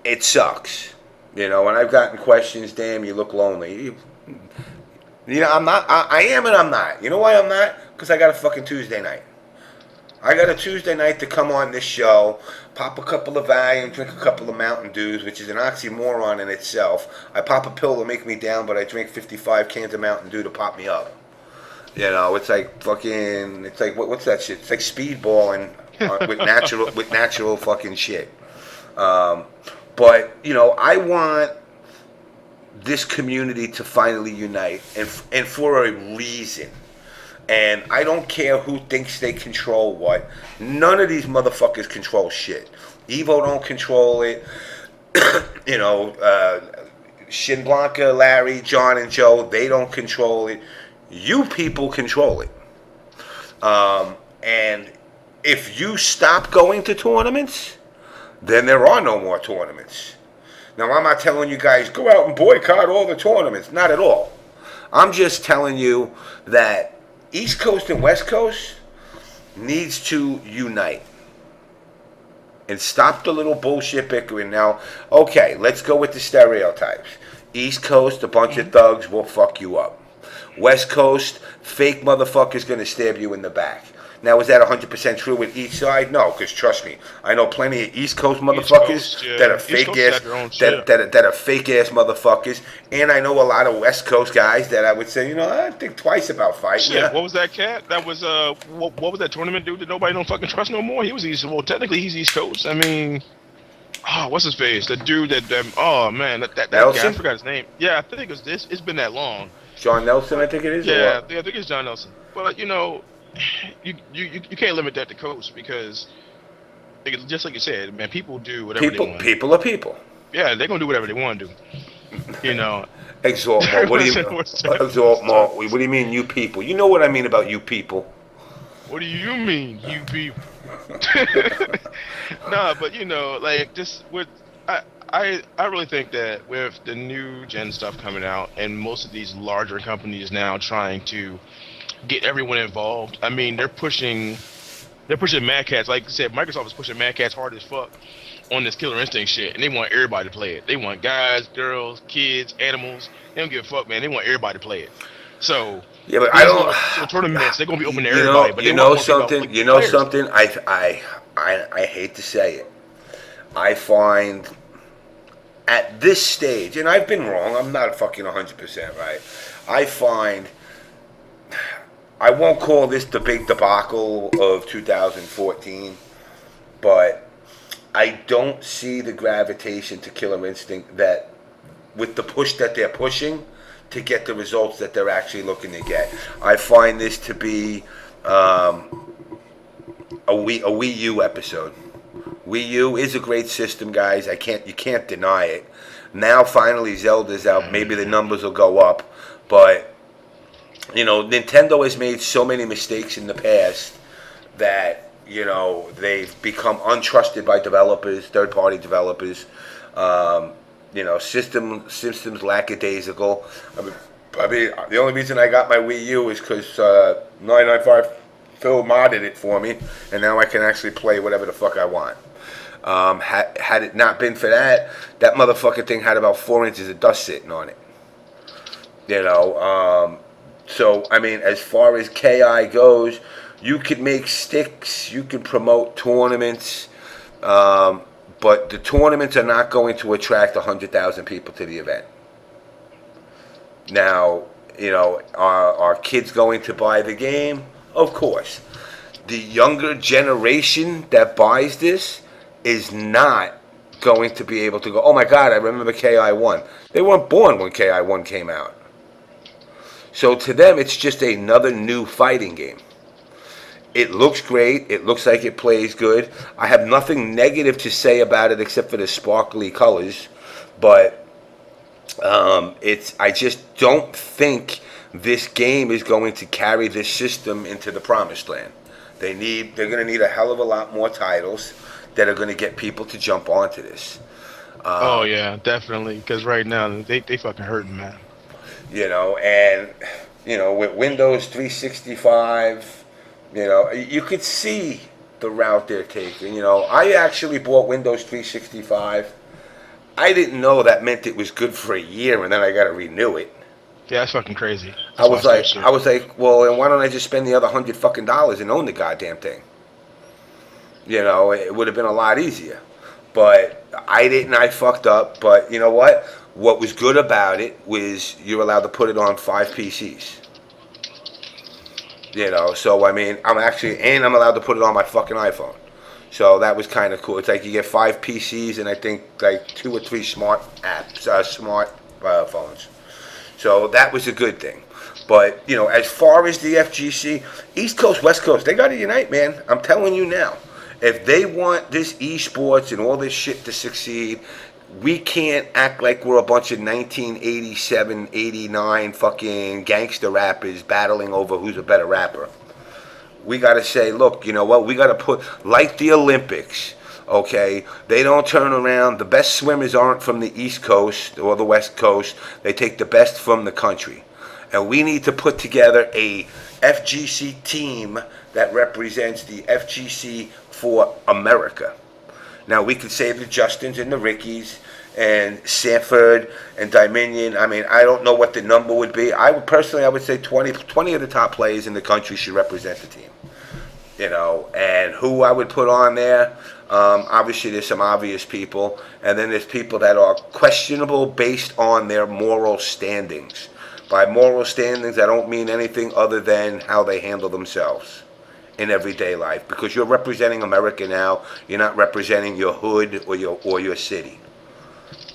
It sucks. You know, and I've gotten questions, damn, you look lonely. You know, I'm not, I am and I'm not. You know why I'm not? Because I got a fucking Tuesday night. I got a Tuesday night to come on this show, pop a couple of Valium, drink a couple of Mountain Dews, which is an oxymoron in itself. I pop a pill to make me down, but I drink 55 cans of Mountain Dew to pop me up. You know, it's like fucking, it's like, what's that shit? It's like speedballing with natural fucking shit. But, you know, I want this community to finally unite, and for a reason. And I don't care who thinks they control what. None of these motherfuckers control shit. Evo don't control it. You know, Shin Blanca, Larry, John, and Joe, they don't control it. You people control it. And if you stop going to tournaments, then there are no more tournaments. Now, I'm not telling you guys, go out and boycott all the tournaments. Not at all. I'm just telling you that East Coast and West Coast needs to unite and stop the little bullshit bickering. Now, okay, let's go with the stereotypes. East Coast, a bunch of thugs will fuck you up. West Coast, fake motherfuckers going to stab you in the back. Now, is that 100% true with each side? No, because trust me, I know plenty of East Coast motherfuckers that are fake ass, that are fake ass motherfuckers, and I know a lot of West Coast guys that I would say, you know, I think twice about fighting. Shit, yeah. What was that cat? That was what was that tournament dude that nobody don't fucking trust no more? He was East. Well, technically he's East Coast. I mean, what's his face? The dude that oh man, that guy. I forgot his name. Yeah, I think it's been that long. John Nelson, I think it is. Yeah, I think it's John Nelson. But you know, you can't limit that to coast because, just like you said, man, people do whatever they want. People are people. Yeah, they're gonna do whatever they want to do. You know, Exalt more. What do you exalt more? What do you mean, you people? You know what I mean about you people. What do you mean, you people? Nah, but like just with I really think that with the new gen stuff coming out and most of these larger companies now trying to get everyone involved. I mean, they're pushing Mad Cats. Like I said, Microsoft is pushing Mad Cats hard as fuck on this Killer Instinct shit, and they want everybody to play it. They want guys, girls, kids, animals. They don't give a fuck, man. They want everybody to play it. So Yeah, but I these don't. little tournaments, they're gonna be open to You everybody, know, but you they want know more people, something. like, You know players. something. I hate to say it. I find at this stage, and I've been wrong. I'm not fucking 100% right. I find I won't call this the big debacle of 2014, but I don't see the gravitation to Killer Instinct that with the push that they're pushing to get the results that they're actually looking to get. I find this to be a Wii U episode. Wii U is a great system, guys. You can't deny it. Now finally Zelda's out. Maybe the numbers will go up, but Nintendo has made so many mistakes in the past that they've become untrusted by developers, third-party developers. Systems lackadaisical. I mean, the only reason I got my Wii U is because 995 Phil modded it for me, and now I can actually play whatever the fuck I want. Had it not been for that, that motherfucking thing had about 4 inches of dust sitting on it. So, I mean, as far as KI goes, you could make sticks, you could promote tournaments, but the tournaments are not going to attract 100,000 people to the event. Now, are kids going to buy the game? Of course. The younger generation that buys this is not going to be able to go, oh my God, I remember KI1. They weren't born when KI1 came out. So to them, it's just another new fighting game. It looks great. It looks like it plays good. I have nothing negative to say about it except for the sparkly colors. But I just don't think this game is going to carry this system into the promised land. They're going to need a hell of a lot more titles that are going to get people to jump onto this. Oh yeah, definitely. Because right now they fucking hurting, man. With Windows 365, you could see the route they're taking. I actually bought Windows 365. I didn't know that meant it was good for a year, and then I got to renew it. Yeah, that's fucking crazy. I was like, well, then why don't I just spend the other $100 and own the goddamn thing? It would have been a lot easier. But I didn't. I fucked up. But you know what? What was good about it was you're allowed to put it on 5 PCs. So I mean, I'm allowed to put it on my fucking iPhone. So that was kind of cool. It's like you get 5 PCs and I think like 2 or 3 smart apps, smart phones. So that was a good thing. But as far as the FGC, East Coast, West Coast, they got to unite, man. I'm telling you now. If they want this esports and all this shit to succeed, we can't act like we're a bunch of 1987, 89 fucking gangster rappers battling over who's a better rapper. We got to say, look, you know what? We got to put, like the Olympics, okay? They don't turn around. The best swimmers aren't from the East Coast or the West Coast. They take the best from the country. And we need to put together a FGC team that represents the FGC for America. Now, we could say the Justins and the Rickies and Sanford and Dominion. I mean, I don't know what the number would be. I would say 20 of the top players in the country should represent the team. And who I would put on there, obviously there's some obvious people, and then there's people that are questionable based on their moral standings. By moral standings, I don't mean anything other than how they handle themselves in everyday life, because you're representing America now. You're not representing your hood or your city.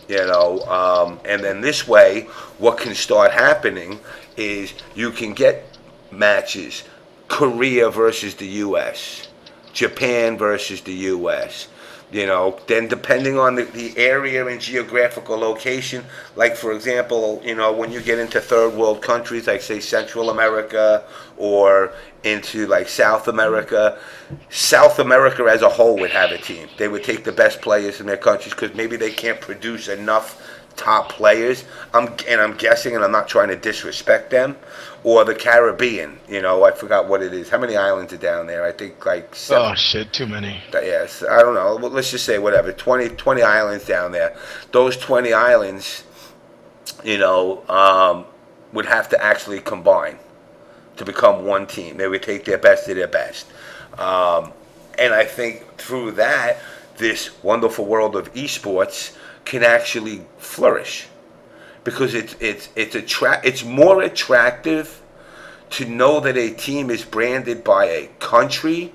And then this way, what can start happening is you can get matches, Korea versus the U.S., Japan versus the U.S., Then depending on the area and geographical location, like for example, when you get into third world countries, like say Central America or into like South America as a whole would have a team. They would take the best players in their countries because maybe they can't produce enough top players. I'm guessing, and I'm not trying to disrespect them, or the Caribbean. I forgot what it is. How many islands are down there? I think like 7. Oh shit, too many. Yes, I don't know. Let's just say whatever. 20 islands down there. Those 20 islands, would have to actually combine to become one team. They would take their best of their best. And I think through that, this wonderful world of esports can actually flourish because it's more attractive to know that a team is branded by a country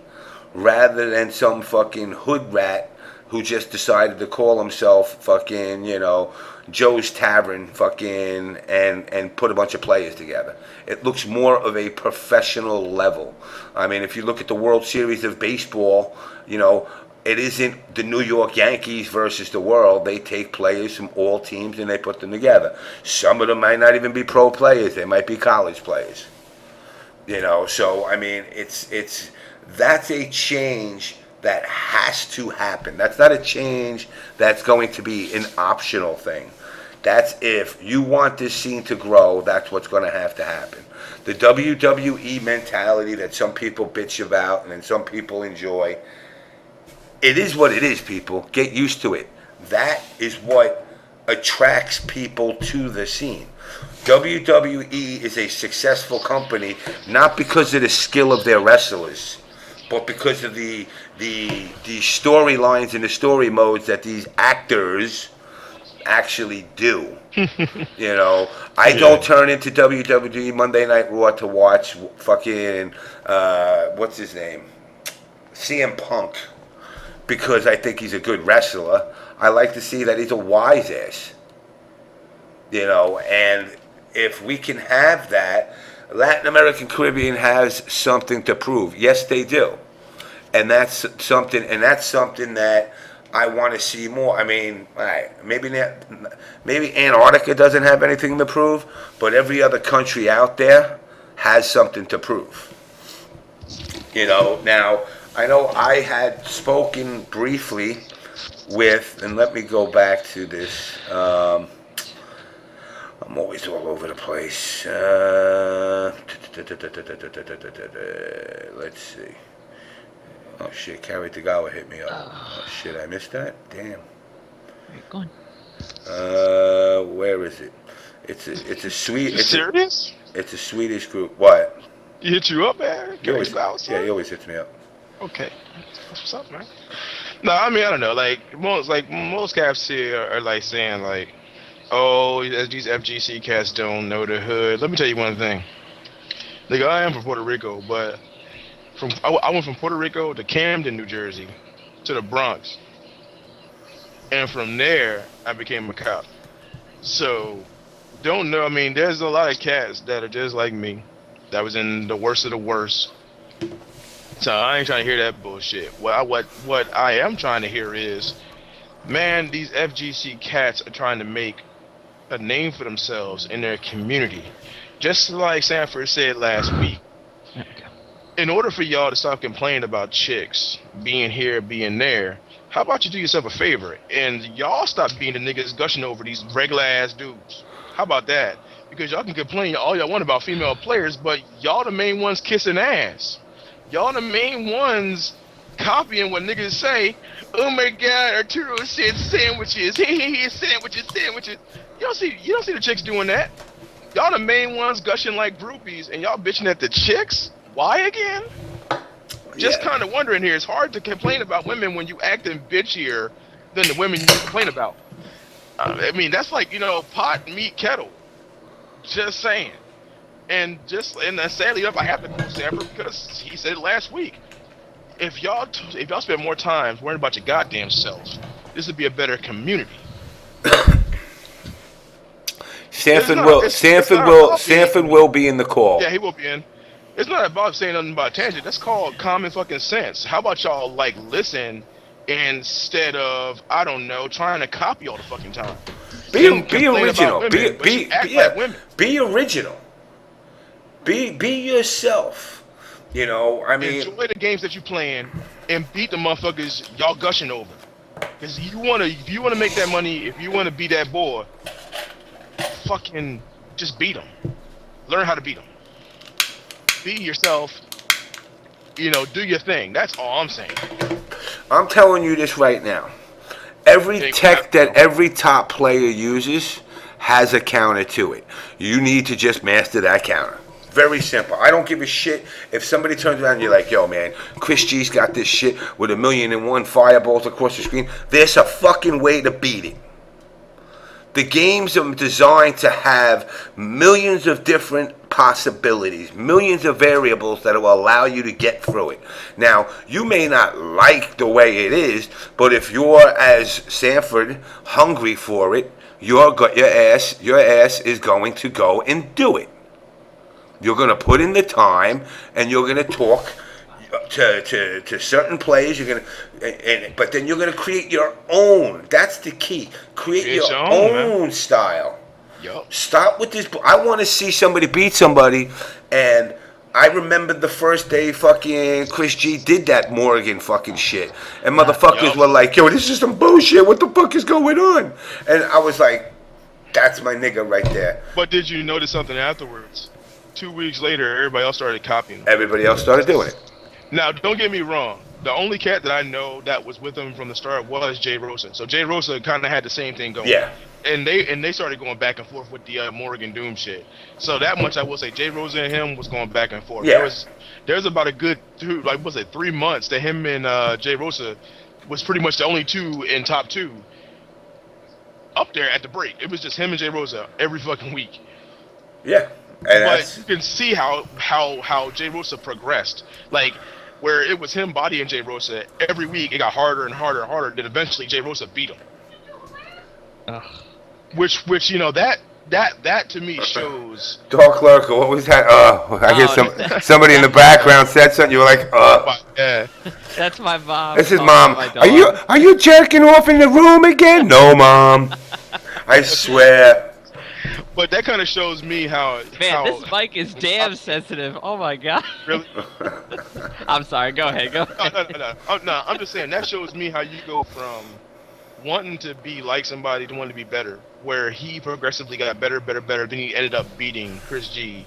rather than some fucking hood rat who just decided to call himself fucking, Joe's Tavern fucking and put a bunch of players together. It looks more of a professional level. I mean, if you look at the World Series of Baseball, it isn't the New York Yankees versus the world. They take players from all teams and they put them together. Some of them might not even be pro players. They might be college players. So I mean, that's a change that has to happen. That's not a change that's going to be an optional thing. That's if you want this scene to grow, that's what's going to happen. The WWE mentality that some people bitch about and then some people enjoy, it is what it is, people. Get used to it. That is what attracts people to the scene. WWE is a successful company not because of the skill of their wrestlers, but because of the storylines and the story modes that these actors actually do. I don't turn into WWE Monday Night Raw to watch fucking what's his name, CM Punk, because I think he's a good wrestler. I like to see that he's a wise ass. And if we can have that, Latin American Caribbean has something to prove. Yes, they do. And that's something that I want to see more. I mean, maybe Antarctica doesn't have anything to prove, but every other country out there has something to prove. Now, I know I had spoken briefly with, and let me go back to this. I'm always all over the place. Let's see. Oh shit, Carrie Tagawa hit me up. Oh shit, I missed that? Damn. Go on. Where is it? It's a sweet. You serious? It's a Swedish group. What? He hit you up, man? He always hits me up. Okay. What's up, man? No, I mean, I don't know. Most cats here are like saying like, oh, these FGC cats don't know the hood. Let me tell you one thing. Nigga, I am from Puerto Rico, but I went from Puerto Rico to Camden, New Jersey, to the Bronx. And from there, I became a cop. So, don't know. I mean, there's a lot of cats that are just like me, that was in the worst of the worst. So I ain't trying to hear that bullshit. What I am trying to hear is, man, these FGC cats are trying to make a name for themselves in their community. Just like Sanford said last week. In order for y'all to stop complaining about chicks being here, being there, how about you do yourself a favor and y'all stop being the niggas gushing over these regular ass dudes? How about that? Because y'all can complain all y'all want about female players, but y'all the main ones kissing ass. Y'all the main ones copying what niggas say. Oh my God, Arturo said sandwiches. Sandwiches. You don't see the chicks doing that. Y'all the main ones gushing like groupies, and y'all bitching at the chicks. Why again? Just kind of wondering here. It's hard to complain about women when you acting bitchier than the women you complain about. I mean, that's like, pot, meat, kettle. Just saying. And sadly enough, I have to quote Sanford because he said it last week. If y'all spend more time worrying about your goddamn selves, this would be a better community. Sanford will be in the call. Yeah, he will be in. It's not about saying nothing about tangent. That's called common fucking sense. How about y'all listen instead of, I don't know, trying to copy all the fucking time. Be You can complain original. about women, but you act like women. Be original. Be yourself. You know, I mean, Enjoy the games that you playing and beat the motherfuckers y'all gushing over. Because if you wanna make that money, if you wanna be that boy, fucking just beat them. Learn how to beat them. Be yourself. You know, do your thing. That's all I'm saying. I'm telling you this right now. Every Big tech rap, that bro. every top player uses has a counter to it. You need to just master that counter. Very simple. I don't give a shit if somebody turns around and you're like, yo, man, Chris G's got this shit with 1,000,001 fireballs across the screen. There's a fucking way to beat it. The games are designed to have millions of different possibilities, millions of variables that will allow you to get through it. Now, you may not like the way it is, but if you're, as Sanford, hungry for it, your ass is going to go and do it. You're going to put in the time, and you're going to talk to certain players. You're going to, but then you're going to create your own. That's the key. Create your own style. Yup. Stop with this. I want to see somebody beat somebody, and I remember the first day fucking Chris G did that Morgan fucking shit, and motherfuckers were like, "Yo, this is some bullshit. What the fuck is going on?" And I was like, "That's my nigga right there." But did you notice something afterwards? 2 weeks later, everybody else started copying him. Everybody else started doing it. Now, don't get me wrong. The only cat that I know that was with him from the start was Jay Rosa. So Jay Rosa kind of had the same thing going. Yeah. And they started going back and forth with the Morgan Doom shit. So that much I will say, Jay Rosa and him was going back and forth. Yeah. There was about a good 3 months that him and Jay Rosa was pretty much the only two in top two up there at the break. It was just him and Jay Rosa every fucking week. Yeah. But you can see how Jay Rosa progressed. Like, where it was him bodying Jay Rosa every week, it got harder and harder and harder. Then eventually Jay Rosa beat him. Ugh. Which you know that to me shows. Dark Lurker, what was that? I guess somebody in the background said something. You were like, Yeah. That's my mom. This is Oh, Mom. my dog. Are you jerking off in the room again? No, Mom. I swear. But that kind of shows me how. Man, this mic is damn sensitive. Oh my god. Really? I'm sorry. Go ahead. Go ahead. No. I'm just saying that shows me how you go from wanting to be like somebody to wanting to be better. Where he progressively got better. Then he ended up beating Chris G,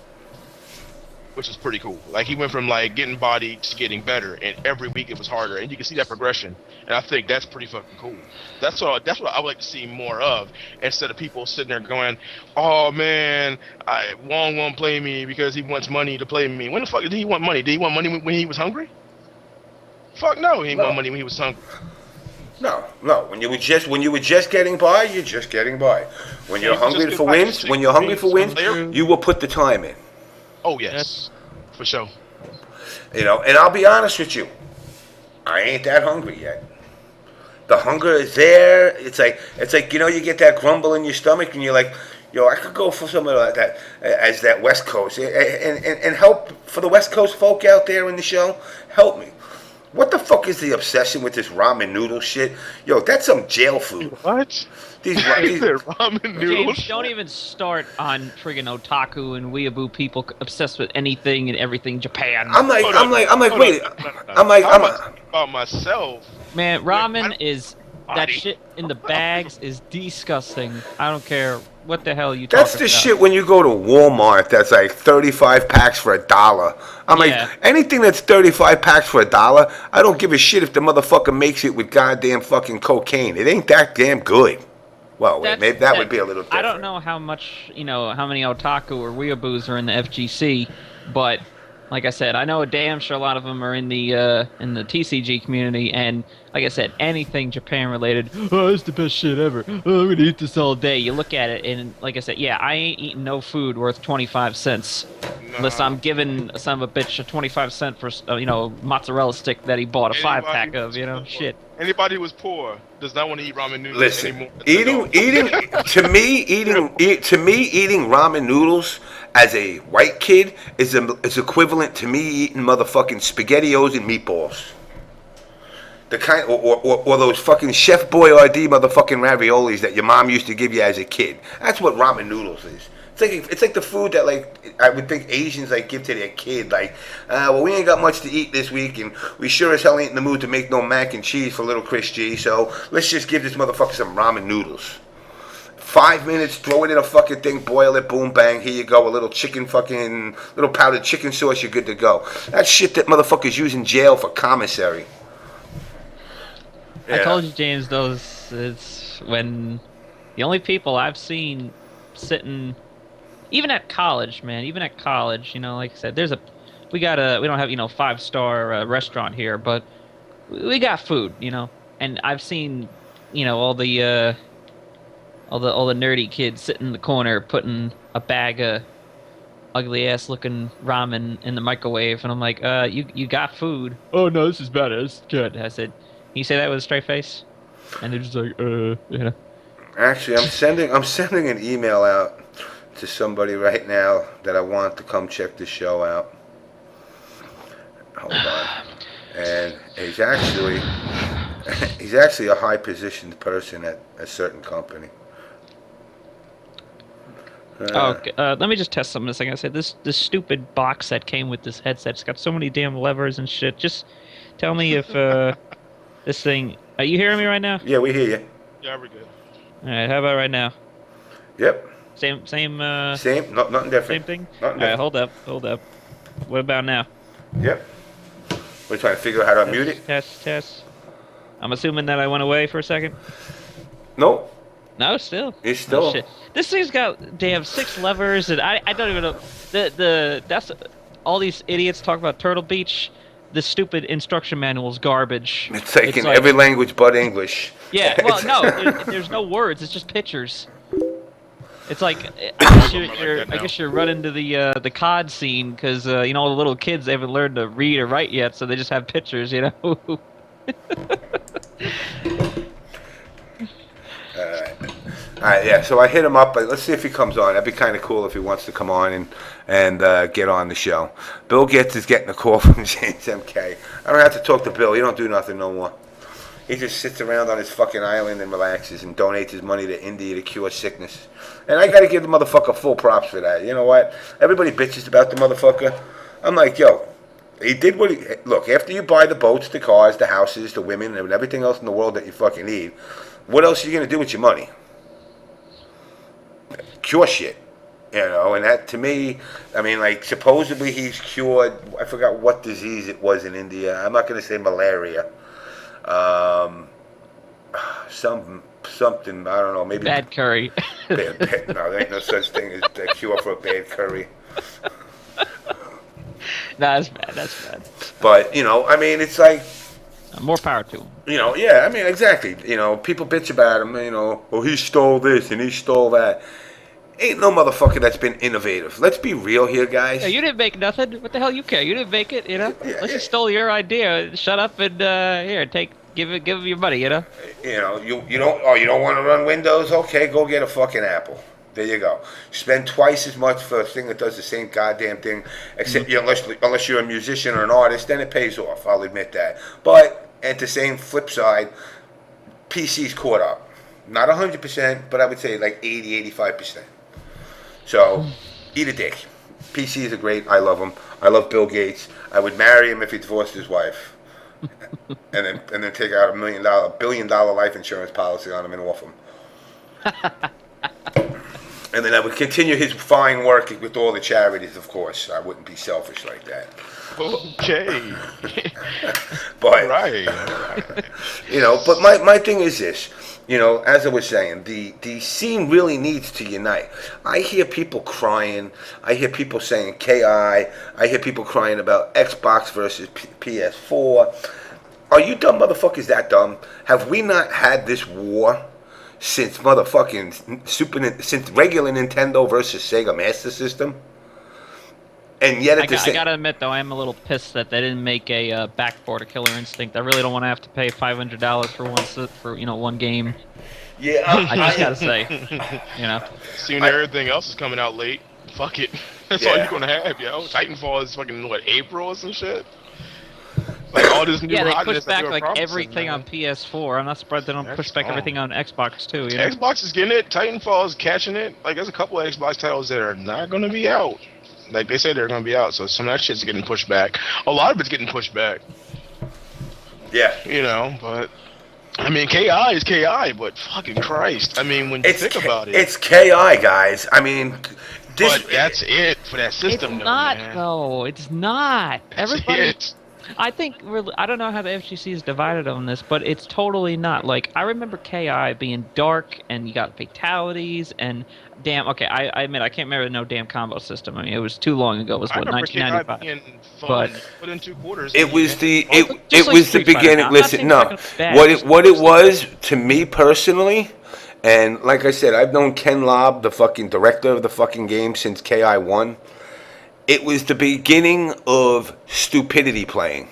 which is pretty cool. Like, he went from like getting bodied to getting better, and every week it was harder, and you can see that progression. And I think that's pretty fucking cool. That's what I would like to see more of, instead of people sitting there going, "Oh man, Wong won't play me because he wants money to play me." When the fuck did he want money? Did he want money when he was hungry? Fuck no, he didn't want money when he was hungry. No. When you were just getting by, you're just getting by. When you're hungry for wins, you will put the time in. Oh yes, for sure. You know, and I'll be honest with you, I ain't that hungry yet. The hunger is there. It's like you know, you get that grumble in your stomach, and you're like, yo, I could go for something like that as that West Coast, and help for the West Coast folk out there in the show. Help me. What the fuck is the obsession with this ramen noodle shit? Yo, that's some jail food. What? These ramen noodles. James, don't even start on friggin' otaku and weeaboo people obsessed with anything and everything Japan. I'm like, wait. I'm about myself. Man, ramen is that shit in the bags is disgusting. I don't care what the hell you talking about. That's the shit when you go to Walmart that's like 35 packs for $1. I'm like, anything that's 35 packs for $1, I don't give a shit if the motherfucker makes it with goddamn fucking cocaine. It ain't that damn good. Well, maybe that would be a little different. I don't know how much, how many otaku or weeaboos are in the FGC, but like I said, I know a damn sure a lot of them are in the TCG community, and like I said, anything Japan related, oh, it's the best shit ever. Oh, I'm gonna eat this all day. You look at it, and like I said, I ain't eating no food worth 25 cents. Unless I'm giving some of a bitch a 25-cent for mozzarella stick that he bought a 5-pack of, shit. Anybody who was poor does not want to eat ramen noodles anymore. Eating to me eating ramen noodles as a white kid is equivalent to me eating motherfucking SpaghettiOs and meatballs. The kind, or those fucking Chef Boyardee motherfucking raviolis that your mom used to give you as a kid. That's what ramen noodles is. It's like the food that like I would think Asians like give to their kid. Like, well, we ain't got much to eat this week, and we sure as hell ain't in the mood to make no mac and cheese for little Chris G. So let's just give this motherfucker some ramen noodles. 5 minutes, throw it in a fucking thing, boil it, boom, bang, here you go. A little little powdered chicken sauce, you're good to go. That's shit that motherfuckers use in jail for commissary. I told you, James, it's when the only people I've seen sitting, even at college, man, like I said, we don't have, 5-star restaurant here, but we got food, and I've seen, all the nerdy kids sitting in the corner putting a bag of ugly ass looking ramen in the microwave, and I'm like, you got food. Oh no, this is better. It's good. I said, can you say that with a straight face? And they're just like, Actually, I'm sending an email out to somebody right now that I want to come check the show out. Hold on. And he's actually a high positioned person at a certain company. Okay, let me just test something a second. I said this stupid box that came with this headset. It's got so many damn levers and shit. Just tell me if this thing. Are you hearing me right now? Yeah, we hear you. Yeah, we're good. All right. How about right now? Yep. Same. Same. Nothing different. Same thing. Nothing All right. different. Hold up. What about now? Yep. We're trying to figure out how to mute it. Test. I'm assuming that I went away for a second. Nope. No, still. It's still. Oh, shit. This thing's got damn 6 levers, and I don't even know. That's all these idiots talk about Turtle Beach. The stupid instruction manual is garbage. It's like in every language but English. Yeah, well, no, there's no words. It's just pictures. It's like I guess you're running to the COD scene because all the little kids, they haven't learned to read or write yet, so they just have pictures, Alright, yeah, so I hit him up, but let's see if he comes on. That'd be kind of cool if he wants to come on and get on the show. Bill is getting a call from JamessMK. I don't have to talk to Bill. He don't do nothing no more. He just sits around on his fucking island and relaxes and donates his money to India to cure sickness. And I gotta give the motherfucker full props for that. You know what? Everybody bitches about the motherfucker. I'm like, yo, he did what he... Look, after you buy the boats, the cars, the houses, the women, and everything else in the world that you fucking need, what else are you gonna do with your money? Cure shit, and that to me, I mean, like, supposedly he's cured, I forgot what disease it was in India. I'm not going to say malaria. Something, I don't know, maybe. Bad curry. No, there ain't no such thing as a cure for a bad curry. Nah, that's bad. But, I mean, it's like. More power to him. Yeah, I mean, exactly. People bitch about him, oh, he stole this and he stole that. Ain't no motherfucker that's been innovative. Let's be real here, guys. Yeah, you didn't make nothing. What the hell you care? You didn't make it, Unless you stole your idea. Shut up and here, give him your money, You don't want to run Windows? Okay, go get a fucking Apple. There you go. Spend twice as much for a thing that does the same goddamn thing, except unless you're a musician or an artist, then it pays off. I'll admit that. But at the same flip side, PC's caught up. Not 100%, but I would say like 80, 85%. So, eat a dick. PCs are great. I love them. I love Bill Gates. I would marry him if he divorced his wife, and then take out $1 billion life insurance policy on him and off him. And then I would continue his fine work with all the charities, of course. I wouldn't be selfish like that. Okay. But right. But my thing is this. As I was saying, the scene really needs to unite. I hear people crying. I hear people saying KI. I hear people crying about Xbox versus PS4. Are you dumb motherfuckers that dumb? Have we not had this war since motherfucking since regular Nintendo versus Sega Master System? And yet I gotta admit though, I am a little pissed that they didn't make a back for Killer Instinct. I really don't want to have to pay $500 for one game. Yeah, I just gotta say, Seeing everything else is coming out late. Fuck it. That's all you're gonna have, yo. Titanfall is fucking April or some shit. Like all this new Yeah, they hotness pushed that back were like promising, everything man. on PS4. I'm not surprised they don't That's push back wrong. everything on Xbox too. You know? Xbox is getting it. Titanfall is catching it. Like there's a couple of Xbox titles that are not going to be out. Like they say they're going to be out, so some of that shit's getting pushed back. A lot of it's getting pushed back. Yeah. You know, but I mean, KI is KI, but fucking Christ. I mean, when you think about it. It's KI, guys. I mean, this. But that's it for that system, It's though, not man. though. It's not. That's Everybody. it. I think I don't know how the FGC is divided on this, but it's totally not. Like I remember KI being dark, and you got fatalities, and damn. Okay, I admit I can't remember no damn combo system. I mean, it was too long ago. It was I what remember KI 1995. being fun. But put in 2 quarters. It was the Well, it just like was the Street Fighter now. beginning. I'm not Listen, saying no, it's not bad, what just it Street was to me personally, and like I said, I've known Ken Lobb, the fucking director of the fucking game, since KI1. It was the beginning of stupidity playing.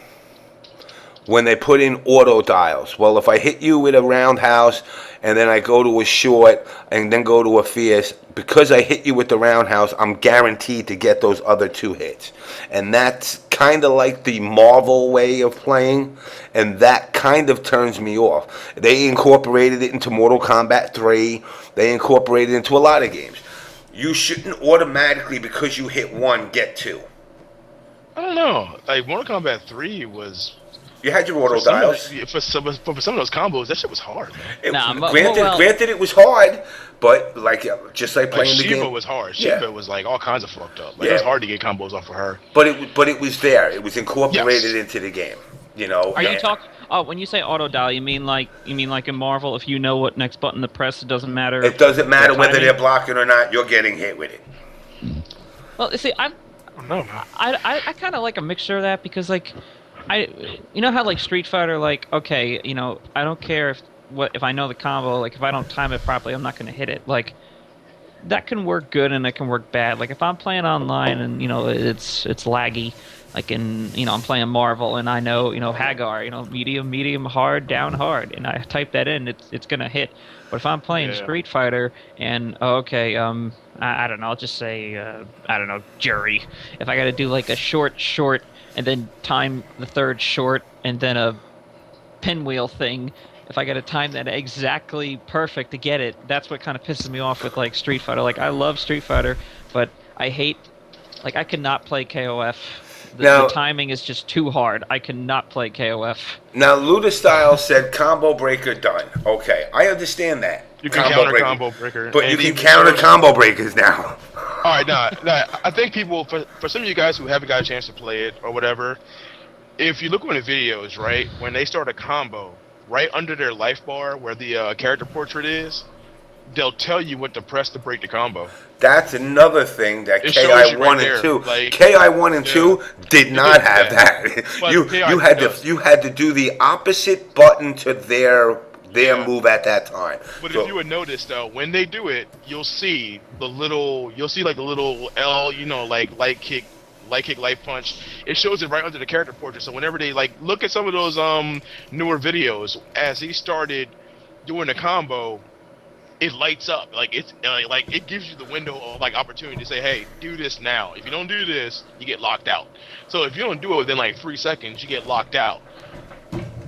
When they put in auto dials. Well, if I hit you with a roundhouse and then I go to a short and then go to a fierce, because I hit you with the roundhouse, I'm guaranteed to get those other 2 hits. And that's kind of like the Marvel way of playing, and that kind of turns me off. They incorporated it into Mortal Kombat 3. They incorporated it into a lot of games. You shouldn't automatically, because you hit 1, get 2. I don't know. Like Mortal Kombat 3 was. You had your auto For some, of, dials. for some of those combos, that shit was hard, man. Granted, it was hard, but just like Like playing the Shiva game. was hard. Yeah. Shiva was like all kinds of fucked up. Like Yeah. it was hard to get combos off of her. But it was there. It was incorporated Yes. into the game. You know. Are you talking? Oh, when you say auto dial, you mean like in Marvel, if you know what next button to press, it doesn't matter. It doesn't matter whether timing? they're blocking or not. You're getting hit with it. Well, see, I don't know, man. I kind of like a mixture of that because you know how like Street Fighter, like okay, you know, I don't care if I know the combo, like if I don't time it properly, I'm not going to hit it. Like that can work good and it can work bad. Like if I'm playing online and you know it's laggy, like I'm playing Marvel and I know Hagar, medium hard, down hard, and I type that in, it's going to hit. But if I'm playing Street Fighter and I don't know, I'll just say I don't know, Jury. If I got to do like a short and then time the third short and then a pinwheel thing, if I got to time that exactly perfect to get it, that's what kind of pisses me off with like Street Fighter. Like I love Street Fighter, but I hate, like I cannot play KOF. The timing is just too hard. I cannot play KOF. Now, Luda Style said combo breaker done. Okay, I understand that. You can counter combo breaker. But you can counter combo breakers now. All right, nah. I think people, for some of you guys who haven't got a chance to play it or whatever, if you look on the videos, right, when they start a combo, right under their life bar where the character portrait is, they'll tell you what to press to break the combo. That's another thing that It KI shows 1 you right and 2, there, like- KI 1 and 2 did not have that. But You KI had does. you had to do the opposite button to their move at that time. But So- if you would notice though, when they do it, you'll see like the little L, like light kick, light punch. It shows it right under the character portrait. So whenever they like look at some of those newer videos, as he started doing the combo, it lights up. Like it's like it gives you the window of like opportunity to say, hey, do this now. If you don't do this, you get locked out. So if you don't do it within like 3 seconds, you get locked out.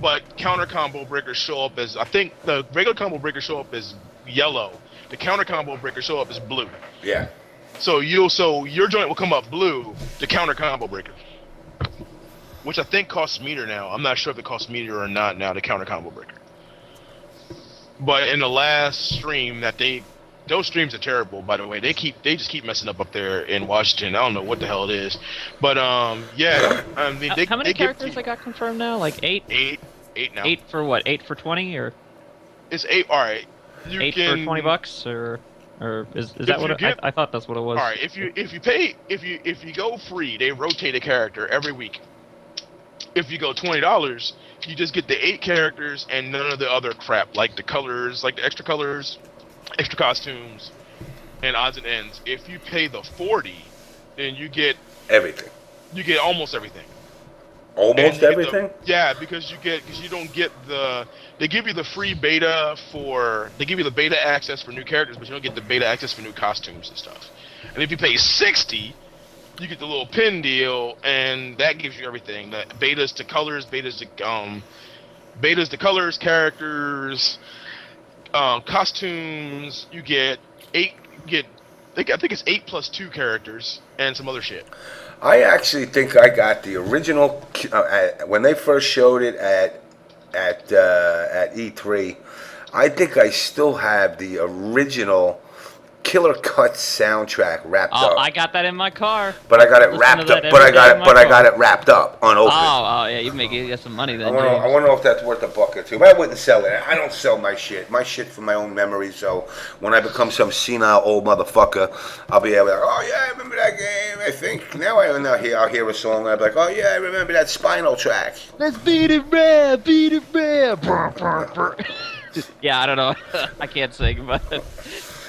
But counter combo breakers show up as, I think the regular combo breakers show up as yellow. The counter combo breakers show up as blue. Yeah. So your joint will come up blue, the counter combo breaker, which I think costs meter now. I'm not sure if it costs meter or not now, the counter combo breaker. But in the last stream those streams are terrible, by the way. They just keep messing up there in Washington. I don't know what the hell it is, but yeah. I mean, How many characters I got confirmed now? Like 8? 8 now. 8 for what? 8 for 20 or? It's 8. All right. 8 for $20 or is that what I thought that's what it was? All right. If you go free, they rotate a character every week. If you go $20, you just get the 8 characters and none of the other crap, like the colors, like the extra colors, extra costumes, and odds and ends. If you pay the $40, then you get everything. You get almost everything. Almost everything? Because you don't get they give you the free beta they give you the beta access for new characters, but you don't get the beta access for new costumes and stuff. And if you pay $60, you get the little pin deal, and that gives you everything. The betas to colors, betas to colors, characters, costumes. You get eight. You get I think it's 8 plus 2 characters and some other shit. I actually think I got the original when they first showed it at E3. I think I still have the original Killer Cut soundtrack wrapped Oh, up. I got that in my car. But I got it wrapped up. I got it wrapped up unopened. Oh, yeah, you get some money then. I want to know if that's worth $1 or $2. But I wouldn't sell it. I don't sell my shit. My shit for my own memory. So when I become some senile old motherfucker, I'll be able to. Oh yeah, I remember that game. I think now I'll hear a song. And I'll be like, oh yeah, I remember that Spinal track. Let's beat it rap, beat it rap. Yeah, I don't know. I can't sing, but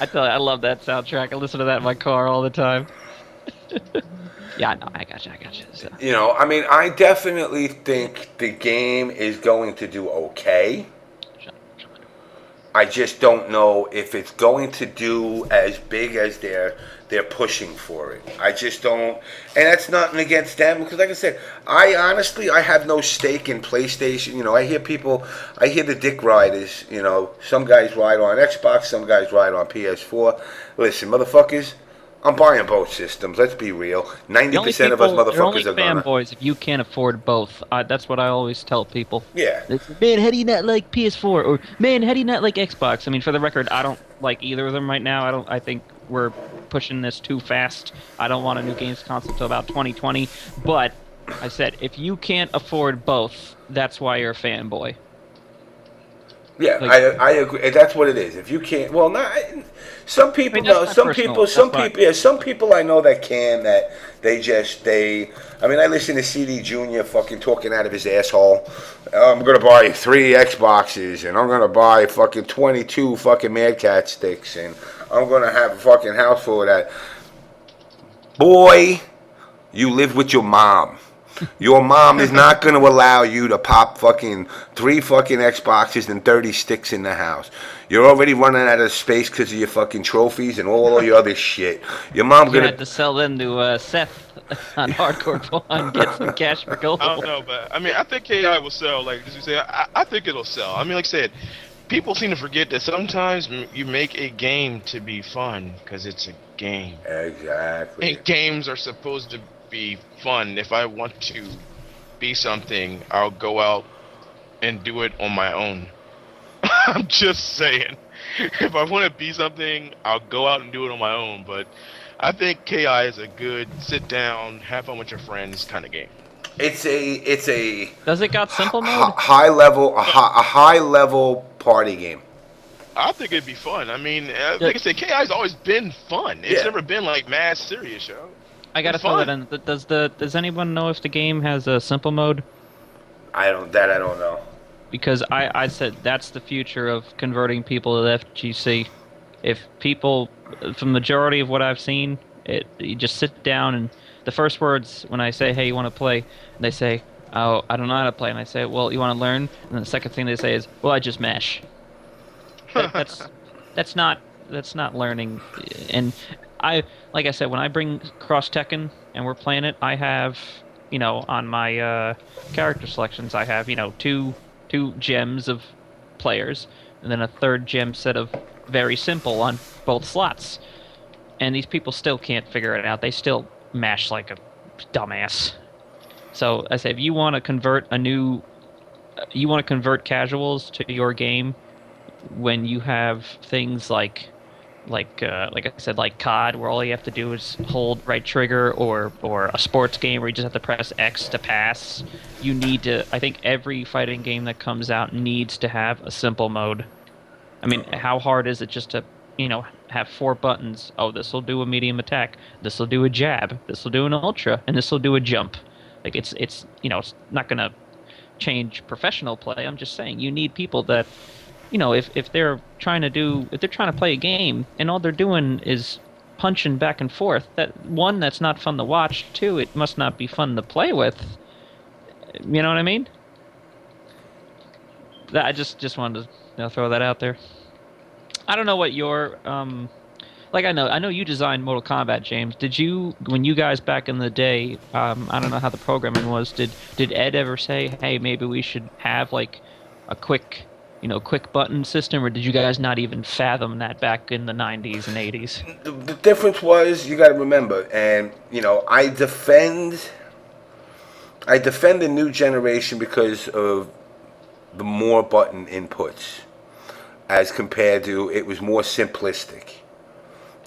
I tell you, I love that soundtrack. I listen to that in my car all the time. Yeah, no, I got you. So. You know, I mean, I definitely think the game is going to do okay. I just don't know if it's going to do as big as they're pushing for it. I just don't, and that's nothing against them because, like I said, I have no stake in PlayStation. You know, I hear the dick riders. You know, some guys ride on Xbox, some guys ride on PS4. Listen, motherfuckers, I'm buying both systems. Let's be real. 90% of us motherfuckers are gonna. Fanboys if you can't afford both. That's what I always tell people. Yeah. Man, how do you not like PS4? Or man, how do you not like Xbox? I mean, for the record, I don't like either of them right now. I think we're pushing this too fast. I don't want a new games console until about 2020. But I said, if you can't afford both, that's why you're a fanboy. Yeah, like, I agree. That's what it is. If you can't, well, not some people. I mean, some people I know that can. That I mean, I listen to CD Junior fucking talking out of his asshole. I'm gonna buy 3 Xboxes, and I'm gonna buy fucking 22 fucking Mad Cat sticks, and I'm gonna have a fucking house full of that. Boy, you live with your mom. Your mom is not going to allow you to pop fucking 3 fucking Xboxes and 30 sticks in the house. You're already running out of space because of your fucking trophies and all your other shit. Your mom gonna have to sell them to Seth on Hardcore Pawn and get some cash for gold. I don't know, but I mean, I think KI will sell. Like as you say, I think it'll sell. I mean, like I said, people seem to forget that sometimes you make a game to be fun because it's a game. Exactly. And games are supposed to be fun. If I want to be something, I'll go out and do it on my own. I'm just saying. If I want to be something, I'll go out and do it on my own. But I think KI is a good sit down, have fun with your friends kind of game. It's a. Does it got simple mode? High level party game. I think it'd be fun. I mean, like I said, KI's always been fun. It's never been like mad serious, yo. I gotta throw that in. Does anyone know if the game has a simple mode? I don't know. Because I said that's the future of converting people to FGC. If people, from the majority of what I've seen, you just sit down and the first words when I say, hey, you want to play? They say, oh, I don't know how to play. And I say, well, you want to learn? And then the second thing they say is, well, I just mash. That's not learning. And like I said, when I bring Cross Tekken and we're playing it, I have, on my character selections, I have, two gems of players, and then a third gem set of very simple on both slots. And these people still can't figure it out. They still mash like a dumbass. So I say, if you want to convert casuals to your game, when you have things like I said, like COD, where all you have to do is hold right trigger, or a sports game where you just have to press X to pass. You need to. I think every fighting game that comes out needs to have a simple mode. I mean, how hard is it just to, have 4 buttons? Oh, this will do a medium attack. This will do a jab. This will do an ultra, and this will do a jump. Like it's not gonna change professional play. I'm just saying you need people that. If they're trying to play a game and all they're doing is punching back and forth, that's not fun to watch. 2, it must not be fun to play with. You know what I mean? I just wanted to throw that out there. I don't know what your like I know you designed Mortal Kombat, James. Did you, when you guys back in the day, I don't know how the programming was. Did Ed ever say, hey, maybe we should have like a quick, quick button system, or did you guys not even fathom that back in the 90s and 80s? The difference was, you got to remember, and I defend the new generation because of the more button inputs, as compared to it was more simplistic.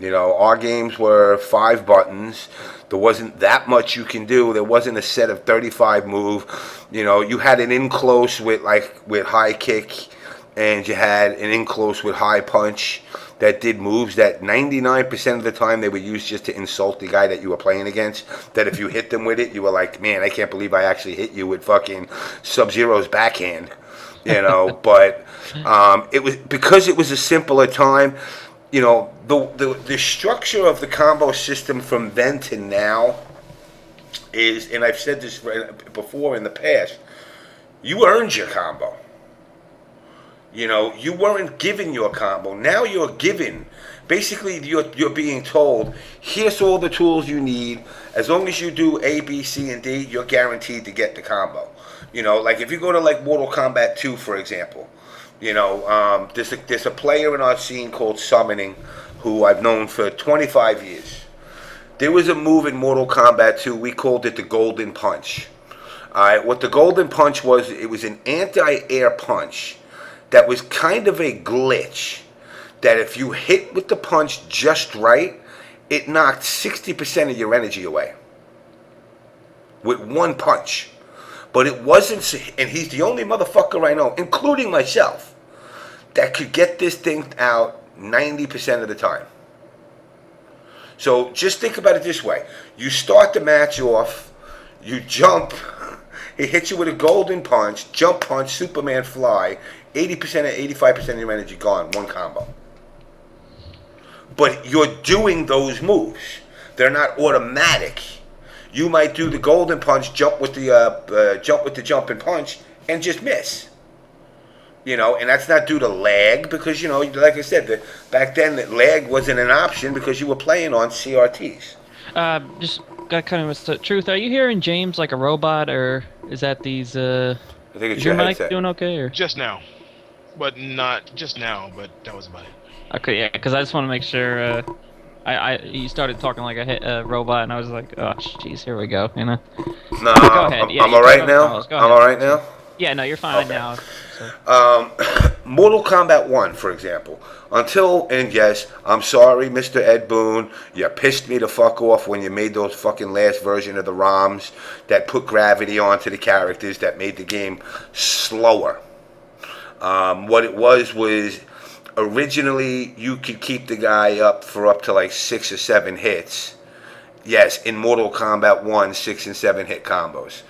Our games were 5 buttons. There wasn't that much you can do. There wasn't a set of 35 move. You had an in close with high kick, and you had an in close with high punch that did moves that 99% of the time they were used just to insult the guy that you were playing against. That if you hit them with it, you were like, man, I can't believe I actually hit you with fucking Sub-Zero's backhand. But it was because it was a simpler time. The structure of the combo system from then to now is, and I've said this before in the past, you earned your combo. You weren't given your combo. Now you're given. Basically, you're being told, here's all the tools you need. As long as you do A, B, C, and D, you're guaranteed to get the combo. Like if you go to like Mortal Kombat 2, for example, there's a player in our scene called Summoning, who I've known for 25 years. There was a move in Mortal Kombat 2, we called it the Golden Punch. Alright, what the Golden Punch was, it was an anti-air punch that was kind of a glitch, that if you hit with the punch just right, it knocked 60% of your energy away. With one punch. But it wasn't, and he's the only motherfucker I know, including myself, that could get this thing out 90% of the time. So just think about it this way. You start the match off, you jump, he hits you with a golden punch, jump punch, Superman fly, 80% or 85% of your energy gone, one combo. But you're doing those moves. They're not automatic. You might do the golden punch, jump with the jumping punch, and just miss. And that's not due to lag, because like I said, back then the lag wasn't an option because you were playing on CRTs. Just got kind of with the truth. Are you hearing James like a robot, or is that these? I think it's is your your mic headset. doing okay, or? Just now, but not just now. But that was about it. Okay, yeah, because I just want to make sure. You started talking like a robot, and I was like, oh, jeez, here we go. No, go ahead. Yeah, I'm all right now. I'm all right now. Yeah, no, you're fine Okay. now. So. Mortal Kombat 1, for example. And yes, I'm sorry, Mr. Ed Boon, you pissed me the fuck off when you made those fucking last version of the ROMs that put gravity onto the characters that made the game slower. What it was originally you could keep the guy up for up to like 6 or 7 hits. Yes, in Mortal Kombat 1, 6 and 7 hit combos.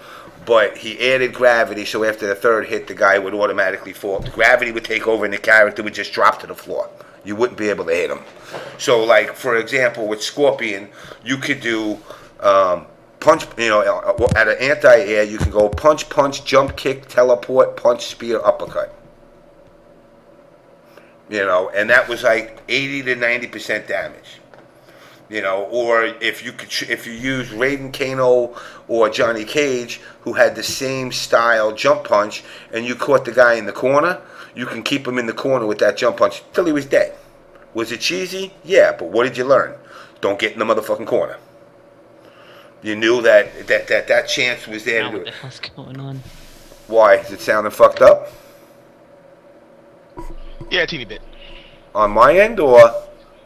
But he added gravity, so after the 3rd hit, the guy would automatically fall. The gravity would take over and the character would just drop to the floor. You wouldn't be able to hit him. So, like, for example, with Scorpion, you could do punch, at an anti-air, you can go punch, punch, jump, kick, teleport, punch, spear, uppercut. And that was like 80 to 90% damage. Or if you use Raiden Kano or Johnny Cage, who had the same style jump punch, and you caught the guy in the corner, you can keep him in the corner with that jump punch till he was dead. Was it cheesy? Yeah, but what did you learn? Don't get in the motherfucking corner. You knew that chance was there. Now what the hell's going on? Why? Is it sounding fucked up? Yeah, a teeny bit. On my end, or?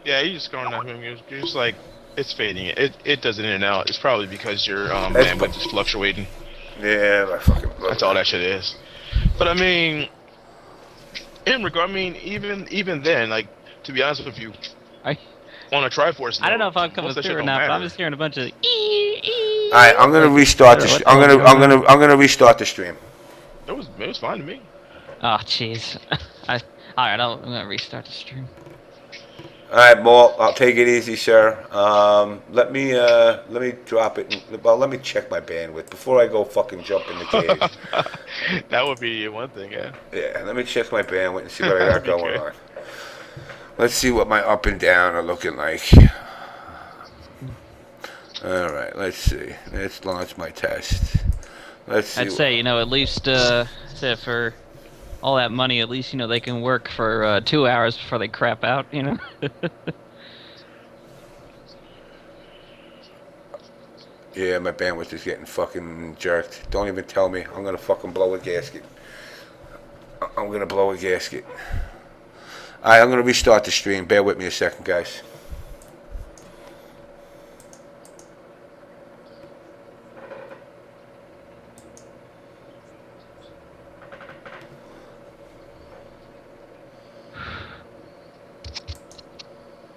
Yeah, you just going. You're just like it's fading. It does it in and out. It's probably because your bandwidth is fluctuating. Yeah, I fucking. That's all that shit is. But I mean, even then, like, to be honest with you, on a Triforce. I don't know if I'm coming through or not, but I'm just hearing a bunch of. All right, I'm gonna restart the. I'm gonna restart the stream. It was fine to me. Oh, jeez. Alright, I'm gonna restart the stream. Alright, Walt, I'll take it easy, sir. Let me drop it. Let me check my bandwidth before I go fucking jump in the cage. That would be one thing, yeah. Yeah, let me check my bandwidth and see what I got going on. Let's see what my up and down are looking like. All right, let's see. Let's launch my test. Let's see. I'd say, at least say for all that money, at least, they can work for 2 hours before they crap out, Yeah, my bandwidth is getting fucking jerked. Don't even tell me. I'm gonna fucking blow a gasket. I'm gonna blow a gasket. Alright, I'm gonna restart the stream. Bear with me a second, guys.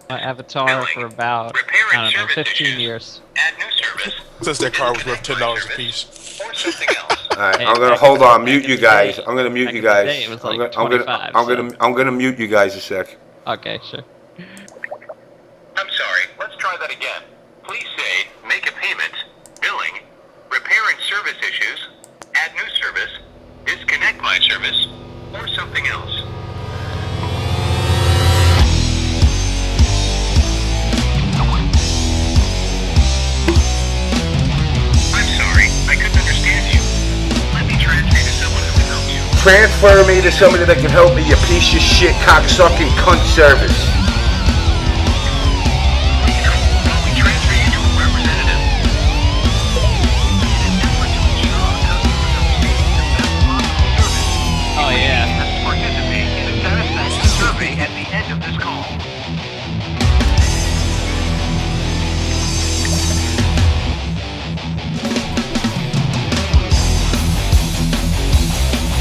My avatar for about, 15 years. Add new service. Since that car was worth $10 a piece. Or something else. Alright, Hey, I'm gonna back hold in- on, back mute in you the guys. day- I'm gonna mute back you in the guys. day, it was like I'm 25, I'm gonna mute you guys a sec. Okay, sure. I'm sorry. Let's try that again. Please say, make a payment, billing, repair and service issues, add new service, disconnect my service, or something else. I'm sorry. I couldn't understand you. Let me translate to someone who can help you. Transfer me to somebody that can help me, you piece of shit, cocksucking cunt service. Please hold while we transfer you to a representative. In an effort to ensure our customers are receiving the best possible service, Oh, yeah. participate in a satisfaction survey at the end of this call.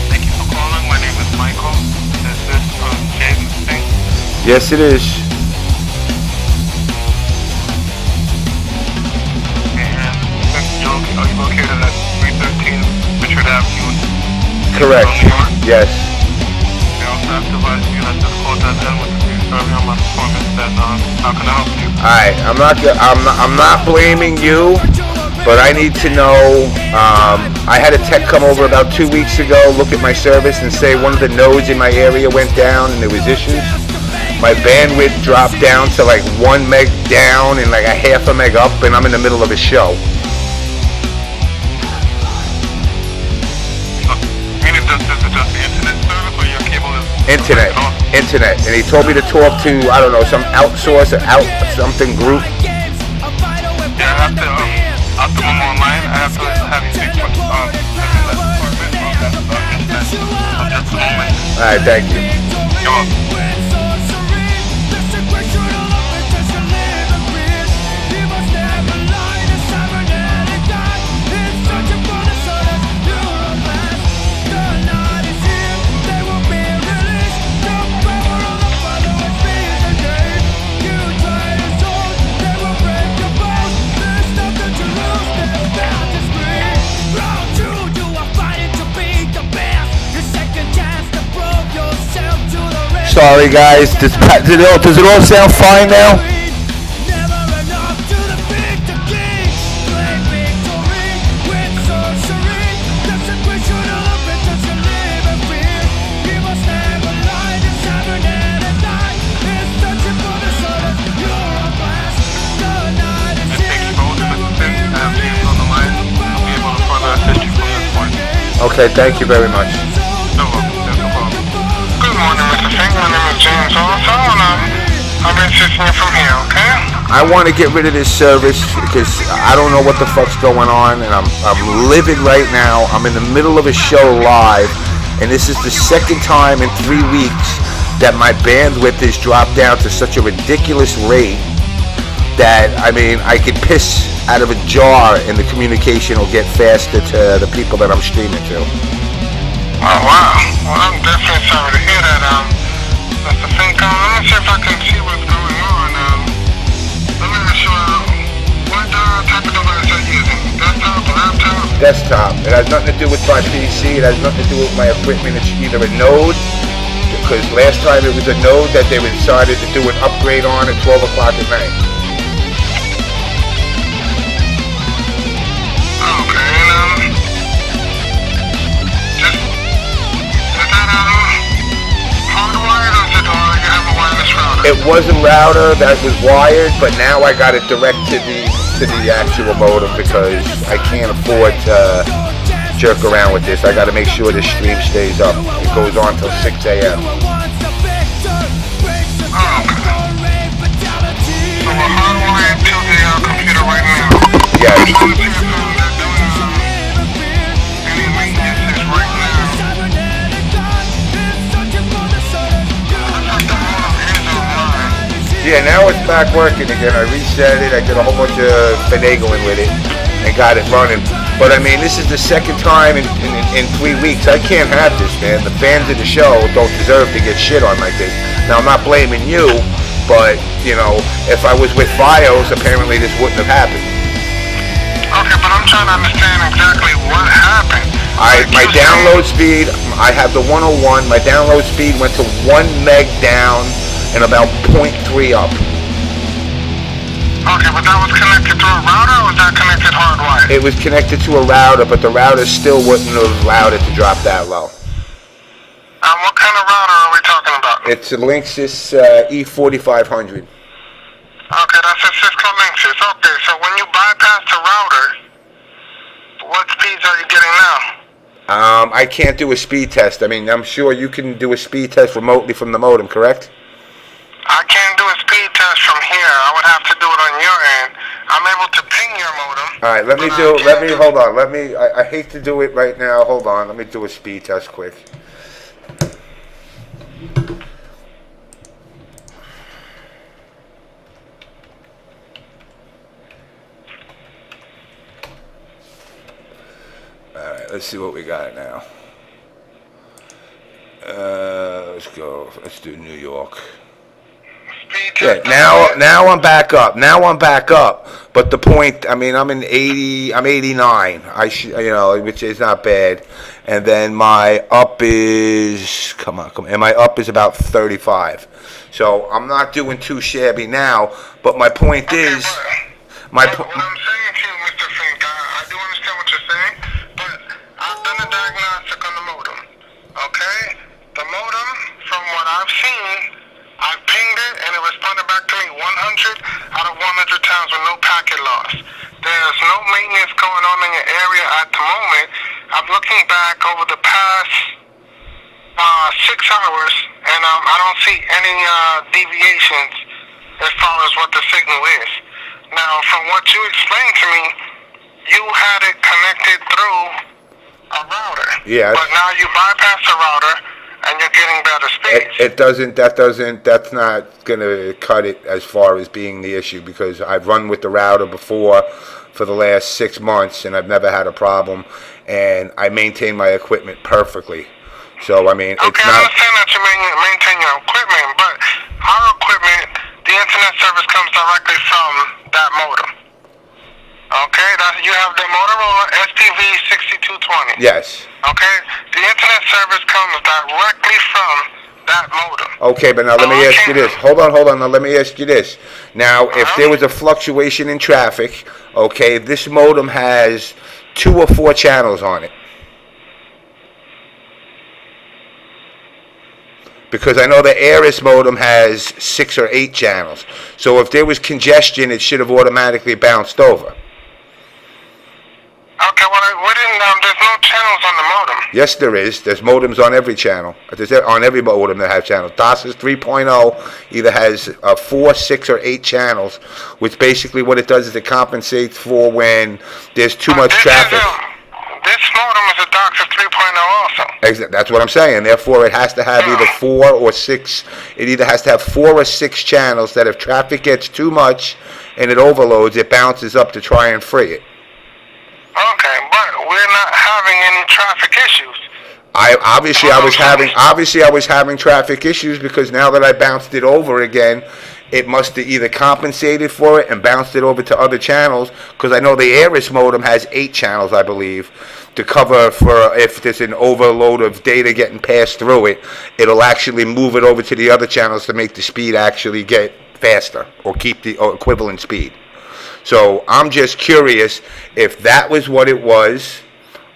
Thank you for calling. My name is Michael. Is this JamessMK? Yes, it is. And are you located at 313 Richard Avenue? Correct. New York? Yes. We also have to advise you that this call does end with a brief survey on my performance. That how can I help you? Alright, I'm not blaming you, but I need to know. I had a tech come over about 2 weeks ago, look at my service, and say one of the nodes in my area went down and there was issues. My bandwidth dropped down to like 1 meg down and like a half a meg up, and I'm in the middle of a show. Meaning this is just the internet service or your cable is Internet, and he told me to talk to, I don't know, some outsource or something group. Yeah, I have to after I'm online, I have to have you speak with internet department internet just a moment. Alright, thank you. You're welcome. Sorry guys, does it all sound fine now? Okay, thank you very much. No problem. Good morning, Mr. Fink. My name is James also, and I'll be assisting you from here, okay? I want to get rid of this service because I don't know what the fuck's going on, and I'm livid right now. I'm in the middle of a show live, and this is the second time in 3 weeks that my bandwidth has dropped down to such a ridiculous rate that, I mean, I could piss out of a jar and the communication will get faster to the people that I'm streaming to. Oh, wow. Well, I'm definitely sorry to hear that, Mr. Fink. Let me see if I can see what's going on. Let me make sure, what type of device are you using? Desktop, laptop? Desktop. It has nothing to do with my PC. It has nothing to do with my equipment. It's either a node, because last time it was a node that they decided to do an upgrade on at 12 o'clock at night. Okay, and, is that, hardwired or you have a wireless router? it was a router that was wired, but now I got it direct to the actual modem because I can't afford to jerk around with this. I got to make sure the stream stays up. It goes on till 6 a.m. Oh, okay. So we're hardwired to the computer right now. Yes. I'm trying to see if they're doing any maintenance right now. Yeah, now it's back working again. I reset it. I did a whole bunch of finagling with it and got it running. But I mean, this is the second time in 3 weeks. I can't have this, man. The fans of the show don't deserve to get shit on like this. Now, I'm not blaming you, but, you know, if I was with FiOS, apparently this wouldn't have happened. Okay, but I'm trying to understand exactly what happened. My download speed, I have the 101. My download speed went to 1 meg down and about 0.3 up. Okay, but that was connected to a router, or was that connected hardwired? It was connected to a router, but the router still wouldn't have allowed it to drop that low. What kind of router are we talking about? It's a Linksys E4500. Okay, that's a Cisco Linksys. Okay, so when you bypass the router, what speeds are you getting now? I can't do a speed test. I mean, I'm sure you can do a speed test remotely from the modem, correct? I can't do a speed test from here. I would have to do it on your end. I'm able to ping your modem. All right, hold on. I hate to do it right now. Hold on. Let me do a speed test quick. All right, let's see what we got now. Let's go. Let's do New York. Yeah, now I'm back up. But the point, I mean, I'm 89. Which is not bad. And then my up is, come on. And my up is about 35. So I'm not doing too shabby now. But my point is, what I'm saying to you, Mr. Fink, I do understand what you're saying, but I've done a diagnostic on the modem. Okay, the modem, from what I've seen, I pinged it and it responded back to me 100 out of 100 times with no packet loss. There's no maintenance going on in your area at the moment. I'm looking back over the past 6 hours and I don't see any deviations as far as what the signal is. Now, from what you explained to me, you had it connected through a router. Yes. But now you bypass the router and you're getting better speeds. That's not going to cut it as far as being the issue, because I've run with the router before for the last 6 months and I've never had a problem, and I maintain my equipment perfectly. So, I mean, okay, it's not... I understand that you maintain your equipment, but our equipment, the internet service comes directly from that modem. Okay, you have the Motorola SPV6220. Yes. Okay, the internet service comes directly from that modem. Okay, but now let me ask you this. Hold on. Now let me ask you this. Now, if there was a fluctuation in traffic, okay, this modem has 2 or 4 channels on it. Because I know the Aris modem has 6 or 8 channels. So if there was congestion, it should have automatically bounced over. Okay, well, there's no channels on the modem. Yes, there is. There's modems on every channel. There's on every modem that has channels. DOS 3.0 either has 4, 6, or 8 channels, which basically what it does is it compensates for when there's too much traffic. This modem is a DOCSIS 3.0 also. Exactly. That's what I'm saying. Therefore, it has to have either 4 or 6. It either has to have 4 or 6 channels that if traffic gets too much and it overloads, it bounces up to try and free it. Okay, but we're not having any traffic issues. Obviously I was having traffic issues because now that I bounced it over again, it must have either compensated for it and bounced it over to other channels, because I know the Aris modem has 8 channels, I believe, to cover for if there's an overload of data getting passed through it, it'll actually move it over to the other channels to make the speed actually get faster or keep the equivalent speed. So I'm just curious if that was what it was,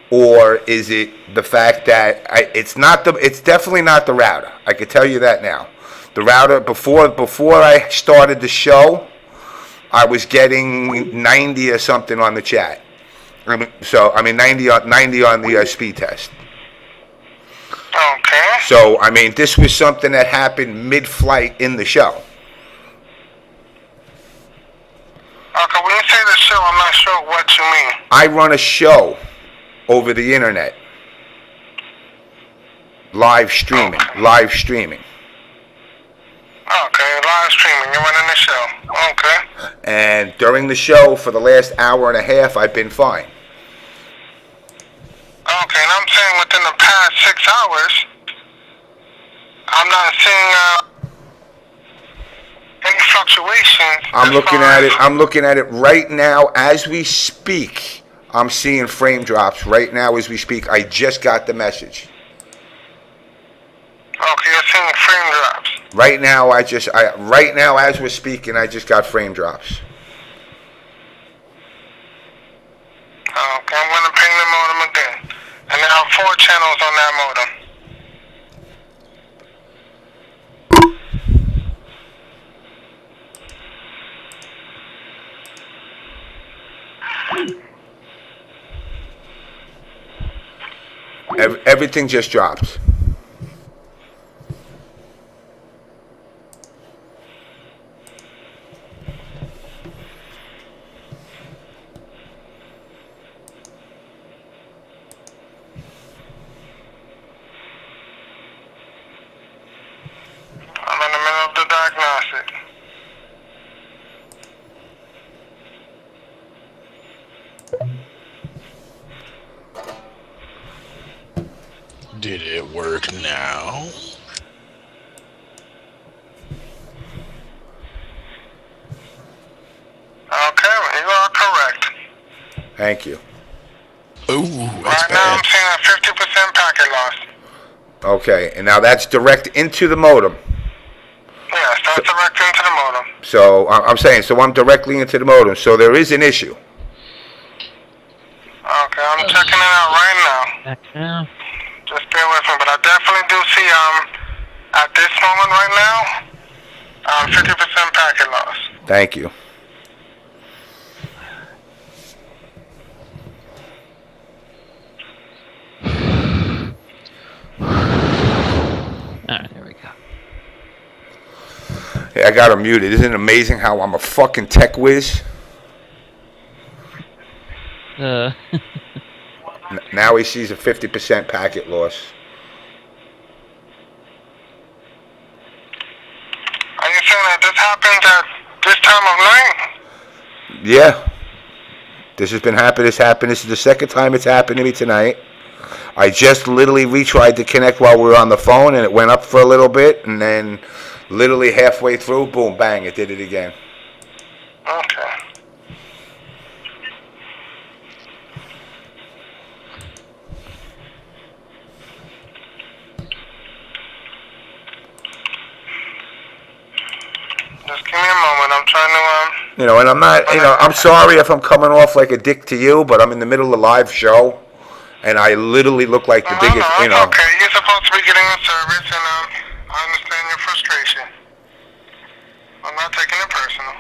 or is it the fact that it's definitely not the router. I can tell you that now. The router before I started the show, I was getting 90 or something on the chat. I mean 90 on the speed test. Okay. So I mean this was something that happened mid-flight in the show. Okay, when you say the show, I'm not sure what you mean. I run a show over the internet. Live streaming. Okay. Live streaming. Okay, live streaming. You're running the show. Okay. And during the show, for the last hour and a half, I've been fine. Okay, and I'm saying within the past 6 hours, I'm not seeing any fluctuations. I'm looking at it right now as we speak. I'm seeing frame drops right now as we speak. I just got the message. Okay, you're seeing frame drops. Right now, right now as we're speaking, I just got frame drops. Okay, I'm going to ping the modem again. And there are 4 channels on that modem. Everything just dropped. I'm in the middle of the diagnostic. Did it work now? Okay, you are correct. Thank you. Ooh, that's Right now I'm bad. seeing a 50% packet loss. Okay, and now that's direct into the modem. Yes, that's direct into the modem. So I'm saying, so I'm directly into the modem. So there is an issue. Okay, I'm checking it out right now. Yeah. Just bear with me, but I definitely do see, at this moment right now, 50% packet loss. Thank you. All right, there we go. Hey, I got her muted. Isn't it amazing how I'm a fucking tech whiz? Now he sees a 50% packet loss. Are you saying that this happens at this time of night? Yeah. This has been happening. This is the second time it's happened to me tonight. I just literally retried to connect while we were on the phone, and it went up for a little bit, and then literally halfway through, boom, bang, it did it again. Okay. Just give me a moment. I'm trying to, You know, and I'm not, you know, I'm sorry if I'm coming off like a dick to you, but I'm in the middle of a live show, and I literally look like the biggest, you it's know. okay. You're supposed to be getting a service, and I understand your frustration. I'm not taking it personal.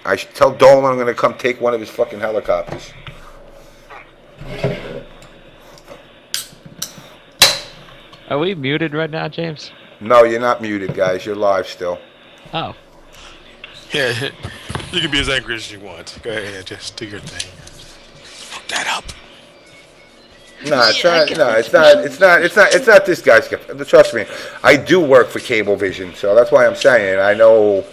I should tell Dolan I'm going to come take one of his fucking helicopters. Are we muted right now, James? No, you're not muted, guys. You're live still. Oh. Yeah, you can be as angry as you want. Go ahead, just do your thing. Fuck that up. No, it's not. No, it's not this guy's. Trust me, I do work for Cablevision, so that's why I'm saying I know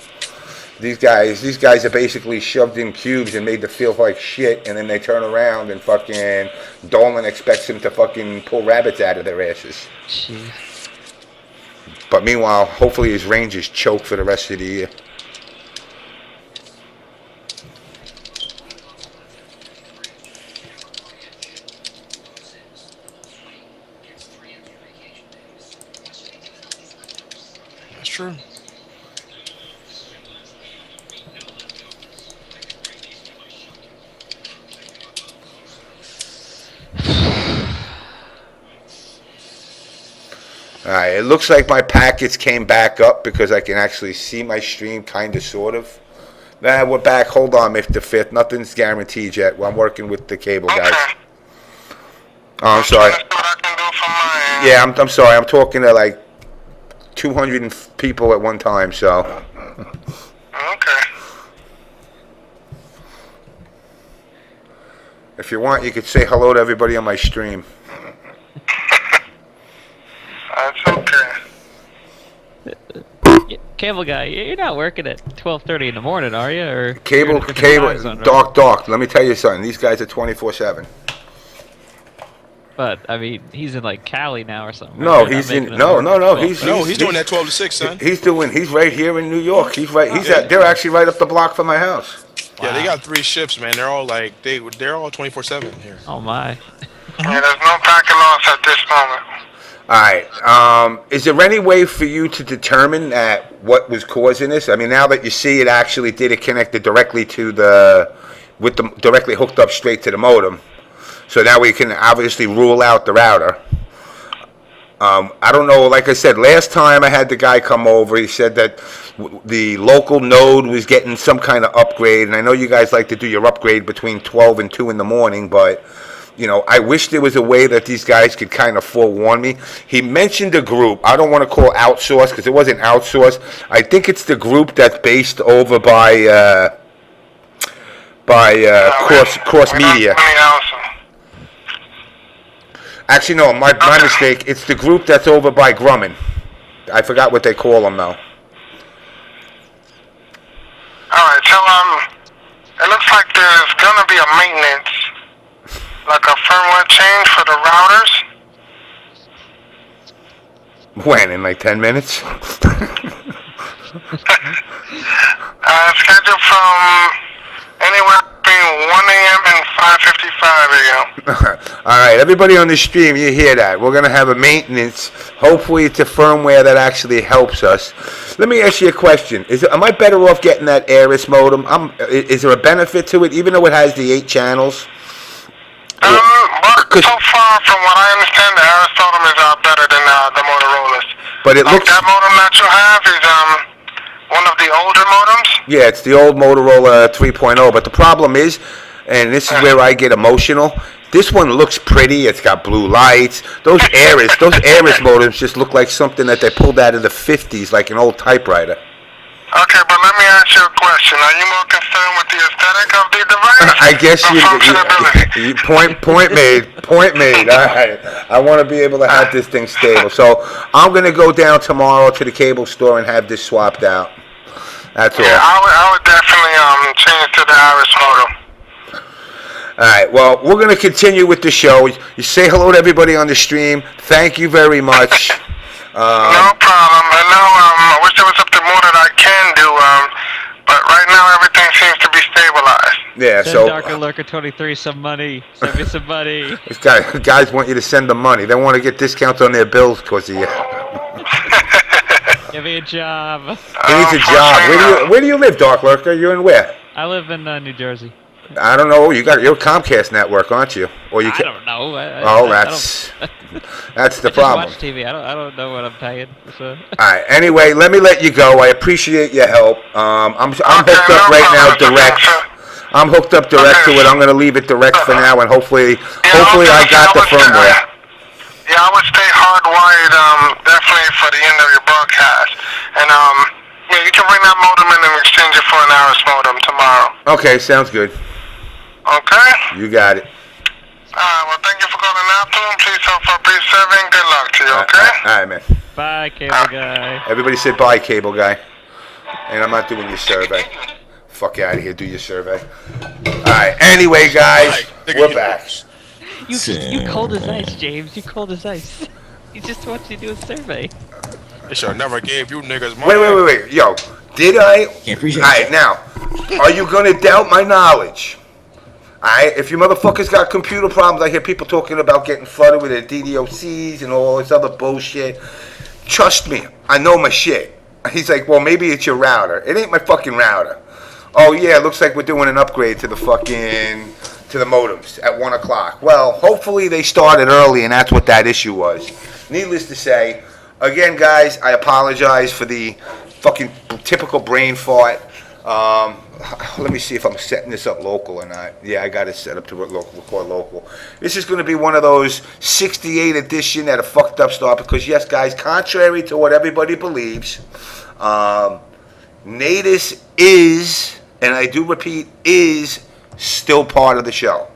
these guys. These guys are basically shoved in cubes and made to feel like shit, and then they turn around and fucking Dolan expects them to fucking pull rabbits out of their asses. Jeez. But meanwhile, hopefully his range is choked for the rest of the year. That's true. All right, it looks like my packets came back up because I can actually see my stream, kind of, sort of. Nah, we're back. Hold on, Mr. Fifth. Nothing's guaranteed yet. Well, I'm working with the cable guys. Okay. Oh, I'm sorry. That's what I can do from my end. Yeah, I'm sorry. I'm talking to like 200 people at one time, so. Okay. If you want, you could say hello to everybody on my stream. That's okay. Cable guy, you're not working at 12:30 in the morning, are you? Or Cable, you're in a different time zone, right? dark. Let me tell you something. These guys are 24/7. But I mean, he's in like Cali now or something. No, right? he's They're not in. making No, it no, no. work. He's doing that 12 to 6, son. He's right here in New York. He's right. They're actually right up the block from my house. Yeah, they got 3 shifts, man. They're all like they're all 24/7 here. Oh my. Yeah, there's no packet loss at this moment. All right. Is there any way for you to determine what was causing this? I mean, now that you see it actually did it connected directly to directly hooked up straight to the modem. So now we can obviously rule out the router. I don't know. Like I said, last time I had the guy come over, he said that the local node was getting some kind of upgrade. And I know you guys like to do your upgrade between 12 and 2 in the morning, but you know, I wish there was a way that these guys could kind of forewarn me. He mentioned a group. I don't want to call outsourced because it wasn't outsourced. I think it's the group that's based over by Cross Media. Actually, no, my mistake. It's the group that's over by Grumman. I forgot what they call them though. All right, so it looks like there's gonna be a maintenance, like a firmware change for the routers. When? In like 10 minutes? Scheduled from anywhere between 1 a.m. and 5:55 a.m. All right, everybody on the stream, you hear that? We're gonna have a maintenance. Hopefully, it's a firmware that actually helps us. Let me ask you a question: am I better off getting that Aris modem? Is there a benefit to it, even though it has the 8 channels? But so far, from what I understand, the Aris modem is better than the Motorola's. But it looks. That modem that you have is one of the older modems. Yeah, it's the old Motorola 3.0. But the problem is, and this is where I get emotional. This one looks pretty. It's got blue lights. Those Aris modems just look like something that they pulled out of the 50s, like an old typewriter. Okay, but let me ask you a question. Are you more concerned with the aesthetic of the device? I guess or functionality? Point made. All right. I want to be able to have this thing stable. So I'm going to go down tomorrow to the cable store and have this swapped out. That's all. Yeah, I would definitely change to the Aris modem. All right, well, we're going to continue with the show. You say hello to everybody on the stream. Thank you very much. No problem. I know I wish there was something more that I can do, but right now everything seems to be stabilized. Yeah, Send so Darker Lurker 23 some money. Send me some money. These guys want you to send them money. They want to get discounts on their bills because of you. Give me a job. He needs a job. Where do you live, Dark Lurker? You're in where? I live in New Jersey. I don't know. You're Comcast network, aren't you? Or you? I don't know. That's the I problem. just watch TV. I don't know what I'm paying. So. All right. Anyway, let me let you go. I appreciate your help. I'm hooked up right now, direct. I'm hooked up direct to it. I'm going to leave it direct for now, and hopefully I got the firmware. Yeah, I would stay hardwired definitely for the end of your broadcast, and yeah, you can bring that modem in and exchange it for an Aris modem tomorrow. Okay, sounds good. Okay. You got it. Well, thank you for calling out to him. Please help for brief serving. Good luck to you, okay? All right, man. Bye, cable guy. Everybody say bye, cable guy. And I'm not doing your survey. Fuck out of here, do your survey. All right, anyway, guys, we're back. You cold as ice, James. You cold as ice. He just wants you to do a survey. They should never gave you niggas money. Wait. Yo, did I? Can't appreciate All right, now, are you going to doubt my knowledge? If you motherfuckers got computer problems, I hear people talking about getting flooded with their DDoCs and all this other bullshit. Trust me, I know my shit. He's like, well, maybe it's your router. It ain't my fucking router. Oh, yeah, it looks like we're doing an upgrade to the modems at 1 o'clock. Well, hopefully they started early, and that's what that issue was. Needless to say, again, guys, I apologize for the fucking typical brain fart. Let me see if I'm setting this up local or not. Yeah, I got it set up to record local. This is going to be one of those 68 edition at a fucked up start because, yes, guys, contrary to what everybody believes, Natus is, and I do repeat, is still part of the show.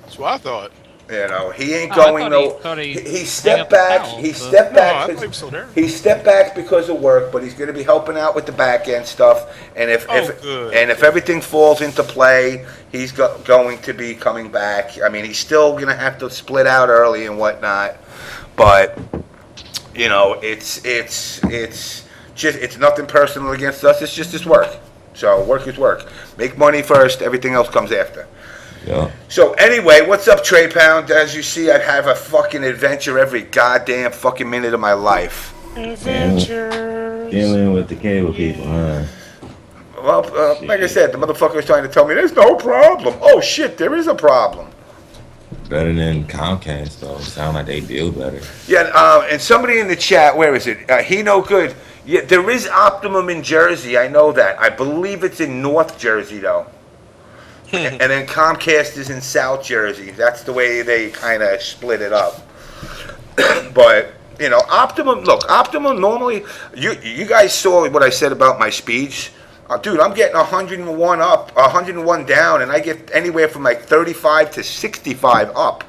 That's what I thought. You know, he ain't Oh, going thought he hung stepped up the back. towel, He but- stepped No, back. I 'cause- thought he was still there. He stepped back because of work, but he's going to be helping out with the back end stuff. And if Good. if everything falls into play, he's going to be coming back. I mean, he's still going to have to split out early and whatnot, but you know, it's nothing personal against us. It's just his work. So work is work. Make money first. Everything else comes after. Yeah. So anyway, what's up, Trepound? As you see, I have a fucking adventure every goddamn fucking minute of my life. Adventures. Dealing with the cable people, huh? Well, like I said, the motherfucker was trying to tell me there's no problem. Oh shit, there is a problem. Better than Comcast, though. Sound like they deal better. Yeah, and somebody in the chat, where is it? He no good. Yeah, there is Optimum in Jersey. I know that. I believe it's in North Jersey though. And then Comcast is in South Jersey. That's the way they kind of split it up. But you know, Optimum. Look, Optimum. Normally, you guys saw what I said about my speeds. Dude, I'm getting 101 up, 101 down, and I get anywhere from like 35 to 65 up.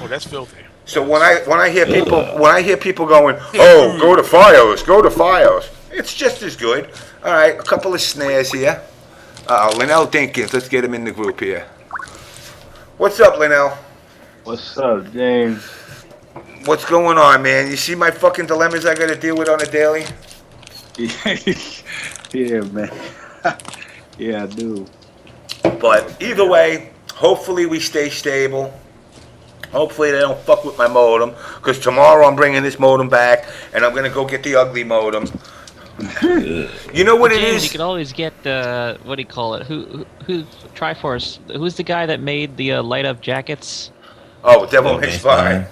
Oh, that's filthy. So when I hear people going, oh, go to Fios, it's just as good. All right, a couple of snares here. Lenell Dinkins, let's get him in the group here. What's up, Lenell? What's up, James? What's going on, man? You see my fucking dilemmas I got to deal with on a daily? Yeah, man. Yeah, I do. But either way, hopefully we stay stable. Hopefully they don't fuck with my modem, because tomorrow I'm bringing this modem back, and I'm going to go get the ugly modem. You know what it James, you is? could always get what do you call it? Who Triforce? Who's the guy that made the light up jackets? Oh, Devil May Spy.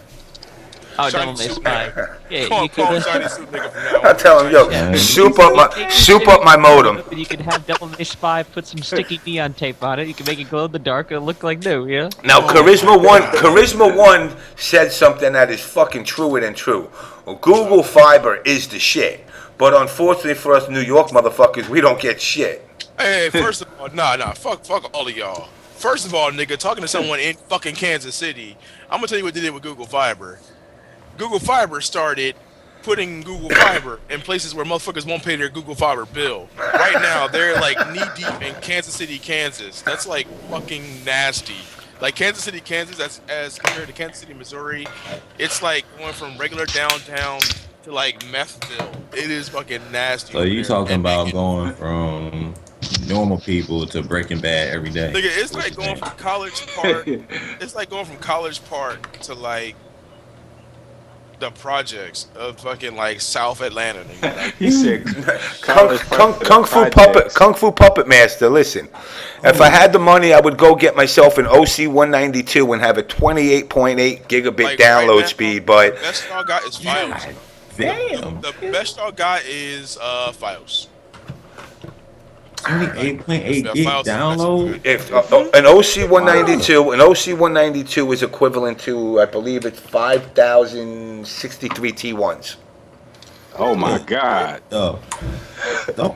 Oh, Shiny Devil May suit Spy. nigga. Yeah, Call you could. him Shiny Suit nigga from now I on. tell him, yo, Yeah. soup up my modem. And you could have Devil May Spy put some sticky neon tape on it. You can make it glow in the dark. It'll look like new. Yeah. Now, Charisma One said something that is fucking truer than true. Well, Google Fiber is the shit, but unfortunately for us New York motherfuckers, we don't get shit. Hey, first of all, nah, fuck all of y'all. First of all, nigga, talking to someone in fucking Kansas City, I'm gonna tell you what they did with Google Fiber. Google Fiber started putting Google Fiber in places where motherfuckers won't pay their Google Fiber bill. Right now, they're like knee deep in Kansas City, Kansas. That's like fucking nasty. Like Kansas City, Kansas, as compared to Kansas City, Missouri, it's like going from regular downtown to like Methville. It is fucking nasty. So over you there. talking And about making- going from normal people to Breaking Bad every day? Nigga, it's like going from College Park. It's like going from College Park to like the projects of fucking like South Atlanta. Nigga. Like, He said, Kung Fu Puppet Master. Listen, if I had the money, I would go get myself an OC 192 and have a 28.8 gigabit like, download right now, speed. But the best y'all got is Fios. Damn. The best y'all got is Fios. 28.8 Yeah, gig Fios is download. if an OC 192 is equivalent to, I believe it's 5,063 T1s. oh my God. Oh,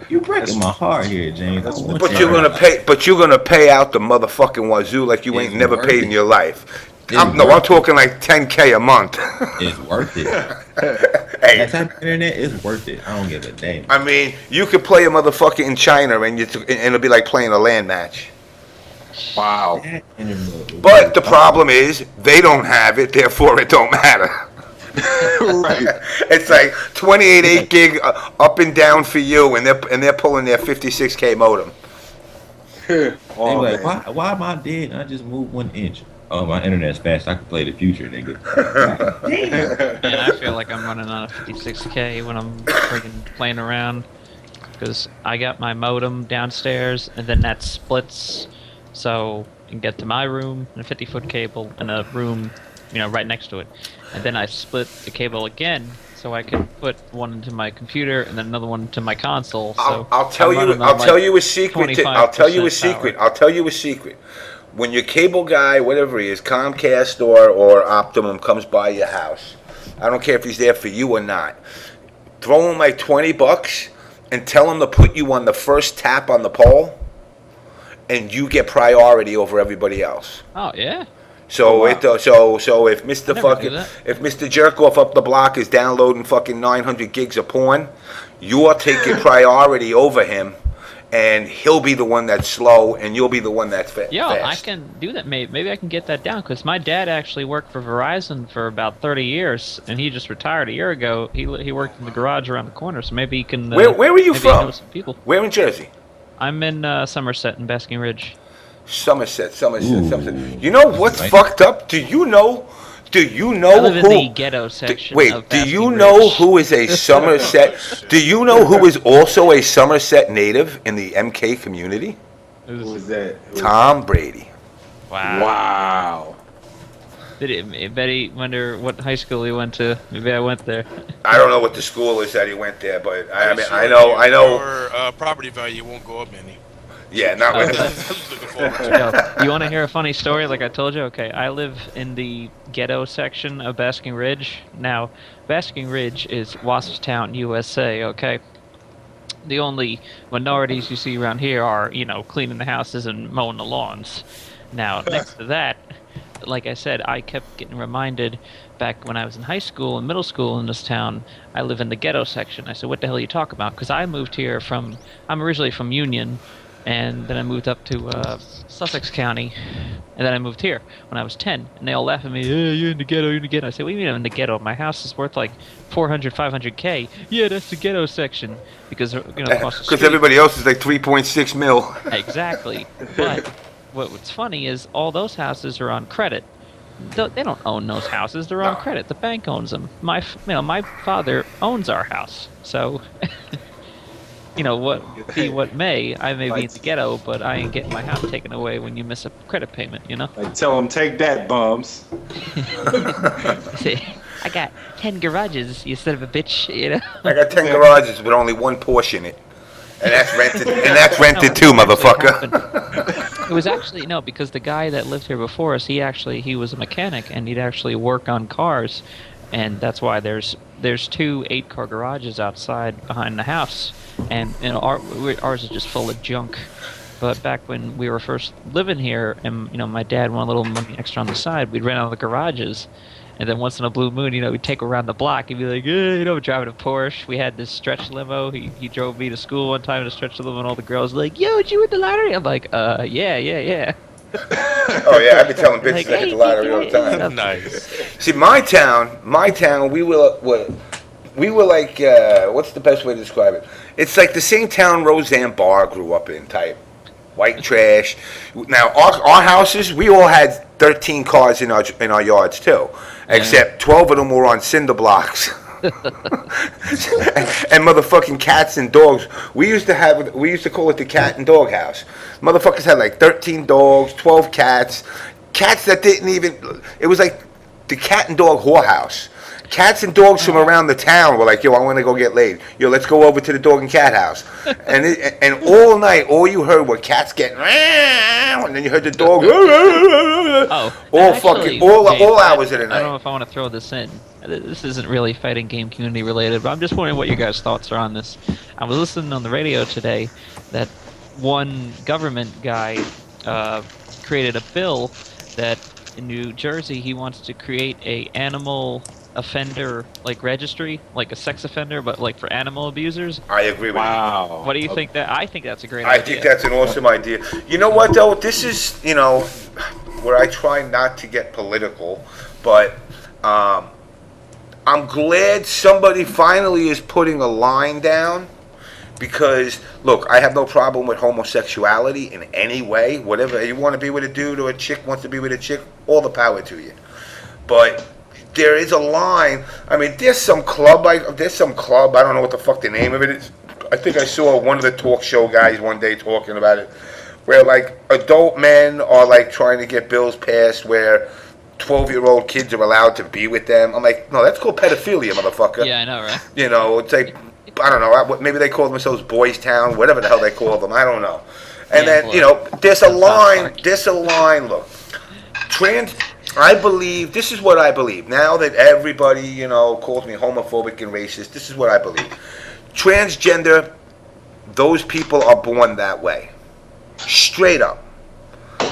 you breaking my heart here, James. I want But you you're gonna pay out the motherfucking wazoo like you ain't It's never worth paid it. in your life. It's I'm worth talking like 10K a month. It's worth it. Hey, That type of internet is worth it. I don't give a damn. I mean, you could play a motherfucker in China and it'll be like playing a land match. Wow. That internet. But the problem is they don't have it, therefore it don't matter. Right. It's like 28 gig up and down for you, and they're pulling their 56K modem. They Oh, like, man. why am I dead? I just moved 1 inch. Oh, my internet's fast. I can play the future, nigga. Man, I feel like I'm running on a 56K when I'm freaking playing around, because I got my modem downstairs, and then that splits, so you can get to my room and a 50-foot cable and a room, right next to it, and then I split the cable again, so I can put one into my computer and then another one into my console. So I'll tell you. running on, I'll like, tell you a secret. I'll tell you a 25% secret. power. I'll tell you a secret. When your cable guy, whatever he is, Comcast or Optimum, comes by your house, I don't care if he's there for you or not. Throw him like $20 and tell him to put you on the first tap on the pole, and you get priority over everybody else. Oh yeah. So so if Mr. Never fucking do that. if Mr. Jerkoff up the block is downloading fucking 900 gigs of porn, you are taking priority over him, and he'll be the one that's slow, and you'll be the one that's fast. Yo, I can do that. Maybe I can get that down because my dad actually worked for Verizon for about 30 years, and he just retired a year ago. He worked in the garage around the corner, so maybe he can. Where were you maybe he from? knows some people. Where in Jersey? I'm in Somerset in Basking Ridge. Somerset. Ooh. You know what's Nice. fucked up? Do you know I live in who? the ghetto section. Wait, of do Basking you know Ridge. who is a Somerset? Do you know who is also a Somerset native in the MK community? Who was that? Tom Brady. Wow. Wow. Betty, wonder what high school he went to. Maybe I went there. I don't know what the school is that he went there, but I mean, Sure, I know. Your property value won't go up any. Yeah, not with. Looking forward to it. Yo, you want to hear a funny story? Like I told you, okay. I live in the ghetto section of Basking Ridge. Now, Basking Ridge is Waspstown, USA. Okay. The only minorities you see around here are, cleaning the houses and mowing the lawns. Now, next to that, like I said, I kept getting reminded back when I was in high school and middle school in this town. I live in the ghetto section. I said, "What the hell are you talking about?" Because I moved here I'm originally from Union. And then I moved up to Sussex County, and then I moved here when I was 10. And they all laugh at me, "Hey, you're in the ghetto, you're in the ghetto." I say, "What do you mean I'm in the ghetto? My house is worth like 400, 500K. Yeah, that's the ghetto section. Because, across the Because street. everybody else is like 3.6 mil. Exactly. But what's funny is all those houses are on credit. They don't own those houses. They're on credit. The bank owns them. My father owns our house. So... what may, I may be in the ghetto, but I ain't getting my house taken away when you miss a credit payment, Like, tell them, take that, bums. I got 10 garages, you son of a bitch, I got 10 garages, but only one Porsche in it, and that's rented. And that's rented too, motherfucker. It was actually, no, because the guy that lived here before us, he was a mechanic, and he'd actually work on cars, and that's why there's 2 8-car garages outside behind the house. And ours is just full of junk. But back when we were first living here, and my dad wanted a little money extra on the side, we'd rent out the garages. And then once in a blue moon, we'd take around the block. He'd be like, we're driving a Porsche. We had this stretch limo. He drove me to school one time in a stretch limo, and all the girls were like, "Yo, did you win the lottery?" I'm like, yeah. Oh yeah, I've been telling bitches I hit the lottery all the time. Nice. See, my town, we were like, what's the best way to describe it? It's like the same town Roseanne Barr grew up in, type. White trash. Now, our houses, we all had 13 cars in our yards, too. Except 12 of them were on cinder blocks. And motherfucking cats and dogs. We used to call it the cat and dog house. Motherfuckers had like 13 dogs, 12 cats. Cats that didn't even... It was like the cat and dog whorehouse. Cats and dogs from around the town were like, "Yo, I want to go get laid. Yo, let's go over to the dog and cat house." And all night, all you heard were cats getting, and then you heard the dog, all hours of the I don't know night. if I want to throw this in. This isn't really fighting game community related, but I'm just wondering what your guys' thoughts are on this. I was listening on the radio today that one government guy created a bill that in New Jersey he wants to create a animal offender registry, like a sex offender, but like for animal abusers. I agree with you. Wow. What do you think that? I think that's a great I idea. think that's an awesome idea. You know what, though? This is, where I try not to get political, but I'm glad somebody finally is putting a line down. Because, look, I have no problem with homosexuality in any way. Whatever, you want to be with a dude or a chick wants to be with a chick, all the power to you. But there is a line. I mean, there's some club, I don't know what the fuck the name of it is. I think I saw one of the talk show guys one day talking about it, where, like, adult men are, like, trying to get bills passed where 12-year-old kids are allowed to be with them. I'm like, no, that's called pedophilia, motherfucker. Yeah, I know, right? You know, it's like, I don't know, maybe they call themselves Boys Town, whatever the hell they call them, I don't know. And Yeah, then, you know, there's a line, look, I believe, this is what I believe. Now that everybody, you know, calls me homophobic and racist, this is what I believe. Transgender, those people are born that way. Straight up.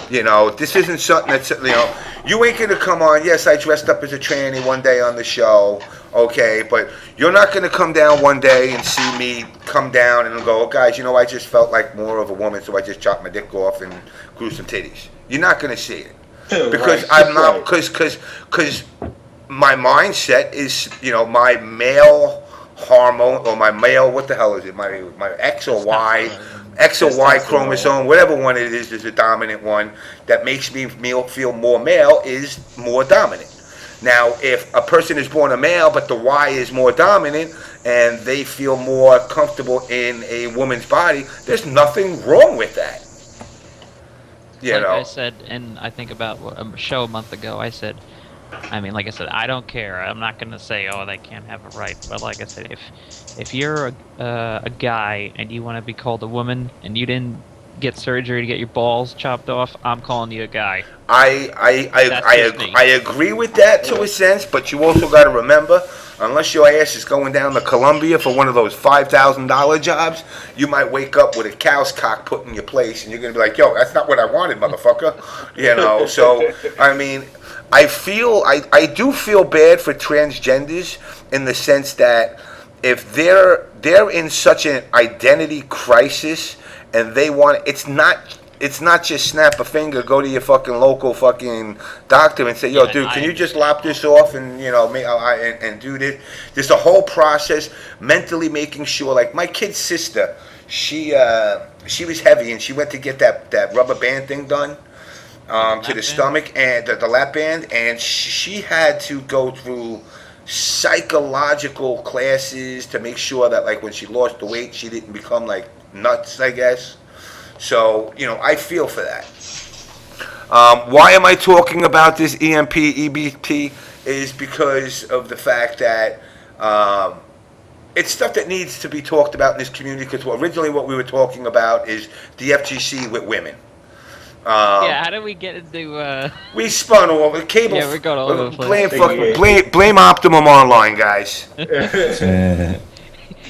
You know, this isn't something that's, you know, you ain't going to come on, yes, I dressed up as a tranny one day on the show, okay, but you're not going to come down one day and see me come down and go, oh, guys, you know, I just felt like more of a woman, so I just chopped my dick off and grew some titties. You're not going to see it. Because I'm not, because my mindset is, you know, my male hormone, or my male, what the hell is it, my X or Y, X or Y chromosome, whatever one it is the dominant one that makes me feel more male is more dominant. Now, if a person is born a male, but the Y is more dominant, and they feel more comfortable in a woman's body, there's nothing wrong with that. You like know, I said, and I think about a show a month ago, I said, I mean, like I said, I don't care. I'm not going to say, oh, they can't have a right. But like I said, if you're a guy and you want to be called a woman and you didn't get surgery to get your balls chopped off, I'm calling you a guy. I agree with that to a sense, but you also got to remember, unless your ass is going down to Colombia for one of those $5,000 jobs, you might wake up with a cow's cock put in your place, and you're going to be like, yo, that's not what I wanted, motherfucker. You know, so, I mean, I do feel bad for transgenders in the sense that if they're in such an identity crisis and they want, it's not just snap a finger, go to your fucking local fucking doctor and say, yo, dude, can you just lop this off and, you know, and do this? There's a whole process, mentally making sure, like my kid's sister, she was heavy and she went to get that rubber band thing done. To the stomach and the lap band, and she had to go through psychological classes to make sure that, like, when she lost the weight, she didn't become like nuts, I guess. So, you know, I feel for that. Why am I talking about this EBT? Is because of the fact that it's stuff that needs to be talked about in this community. Because originally, what we were talking about is the FGC with women. Yeah, how did we get into? We spun all over cable. Yeah, we're going all over the place. Blame Optimum Online, guys. You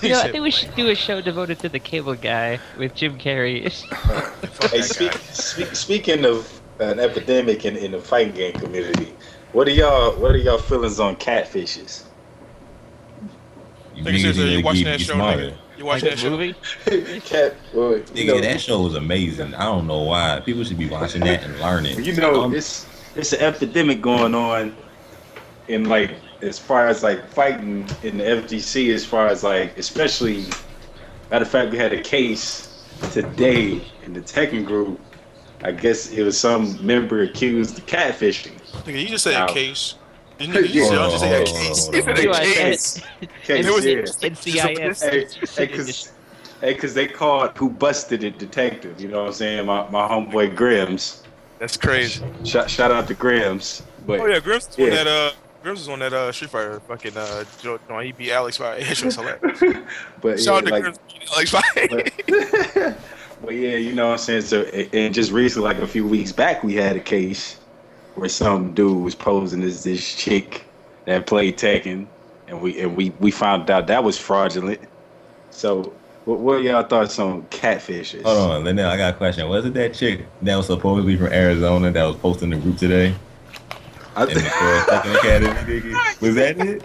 know, I think we should do a show devoted to the cable guy with Jim Carrey. Hey, speaking of an epidemic in the fighting game community, what are y'all feelings on catfishes? You watching that show, nigga? You watching that movie? Nigga, that show was amazing. I don't know why. People should be watching that and learning. You know, it's an epidemic going on in, like, as far as like fighting in the FGC, as far as like, especially, matter of fact, we had a case today in the Tekken group. I guess it was some member accused of catfishing. Nigga, you just said a case. You just say a case. You said a case. It was NCIS. Because they called who busted it detective. You know what I'm saying? My homeboy Grims. That's crazy. Shout out to Grims. But, oh yeah, Grims is on that. Grims was on that Street Fighter fucking joint. He beat Alex by it was hilarious. But shout out to like, Grims beating Alex by. But yeah, you know what I'm saying. So and just recently, like a few weeks back, we had a case where some dude was posing as this chick that played Tekken, and we found out that was fraudulent. So, what are y'all thoughts on catfishes? Hold on, Lenell, I got a question. Was it that chick that was supposedly from Arizona that was posting the group today? In the Tekken Academy, nigga? Was that it?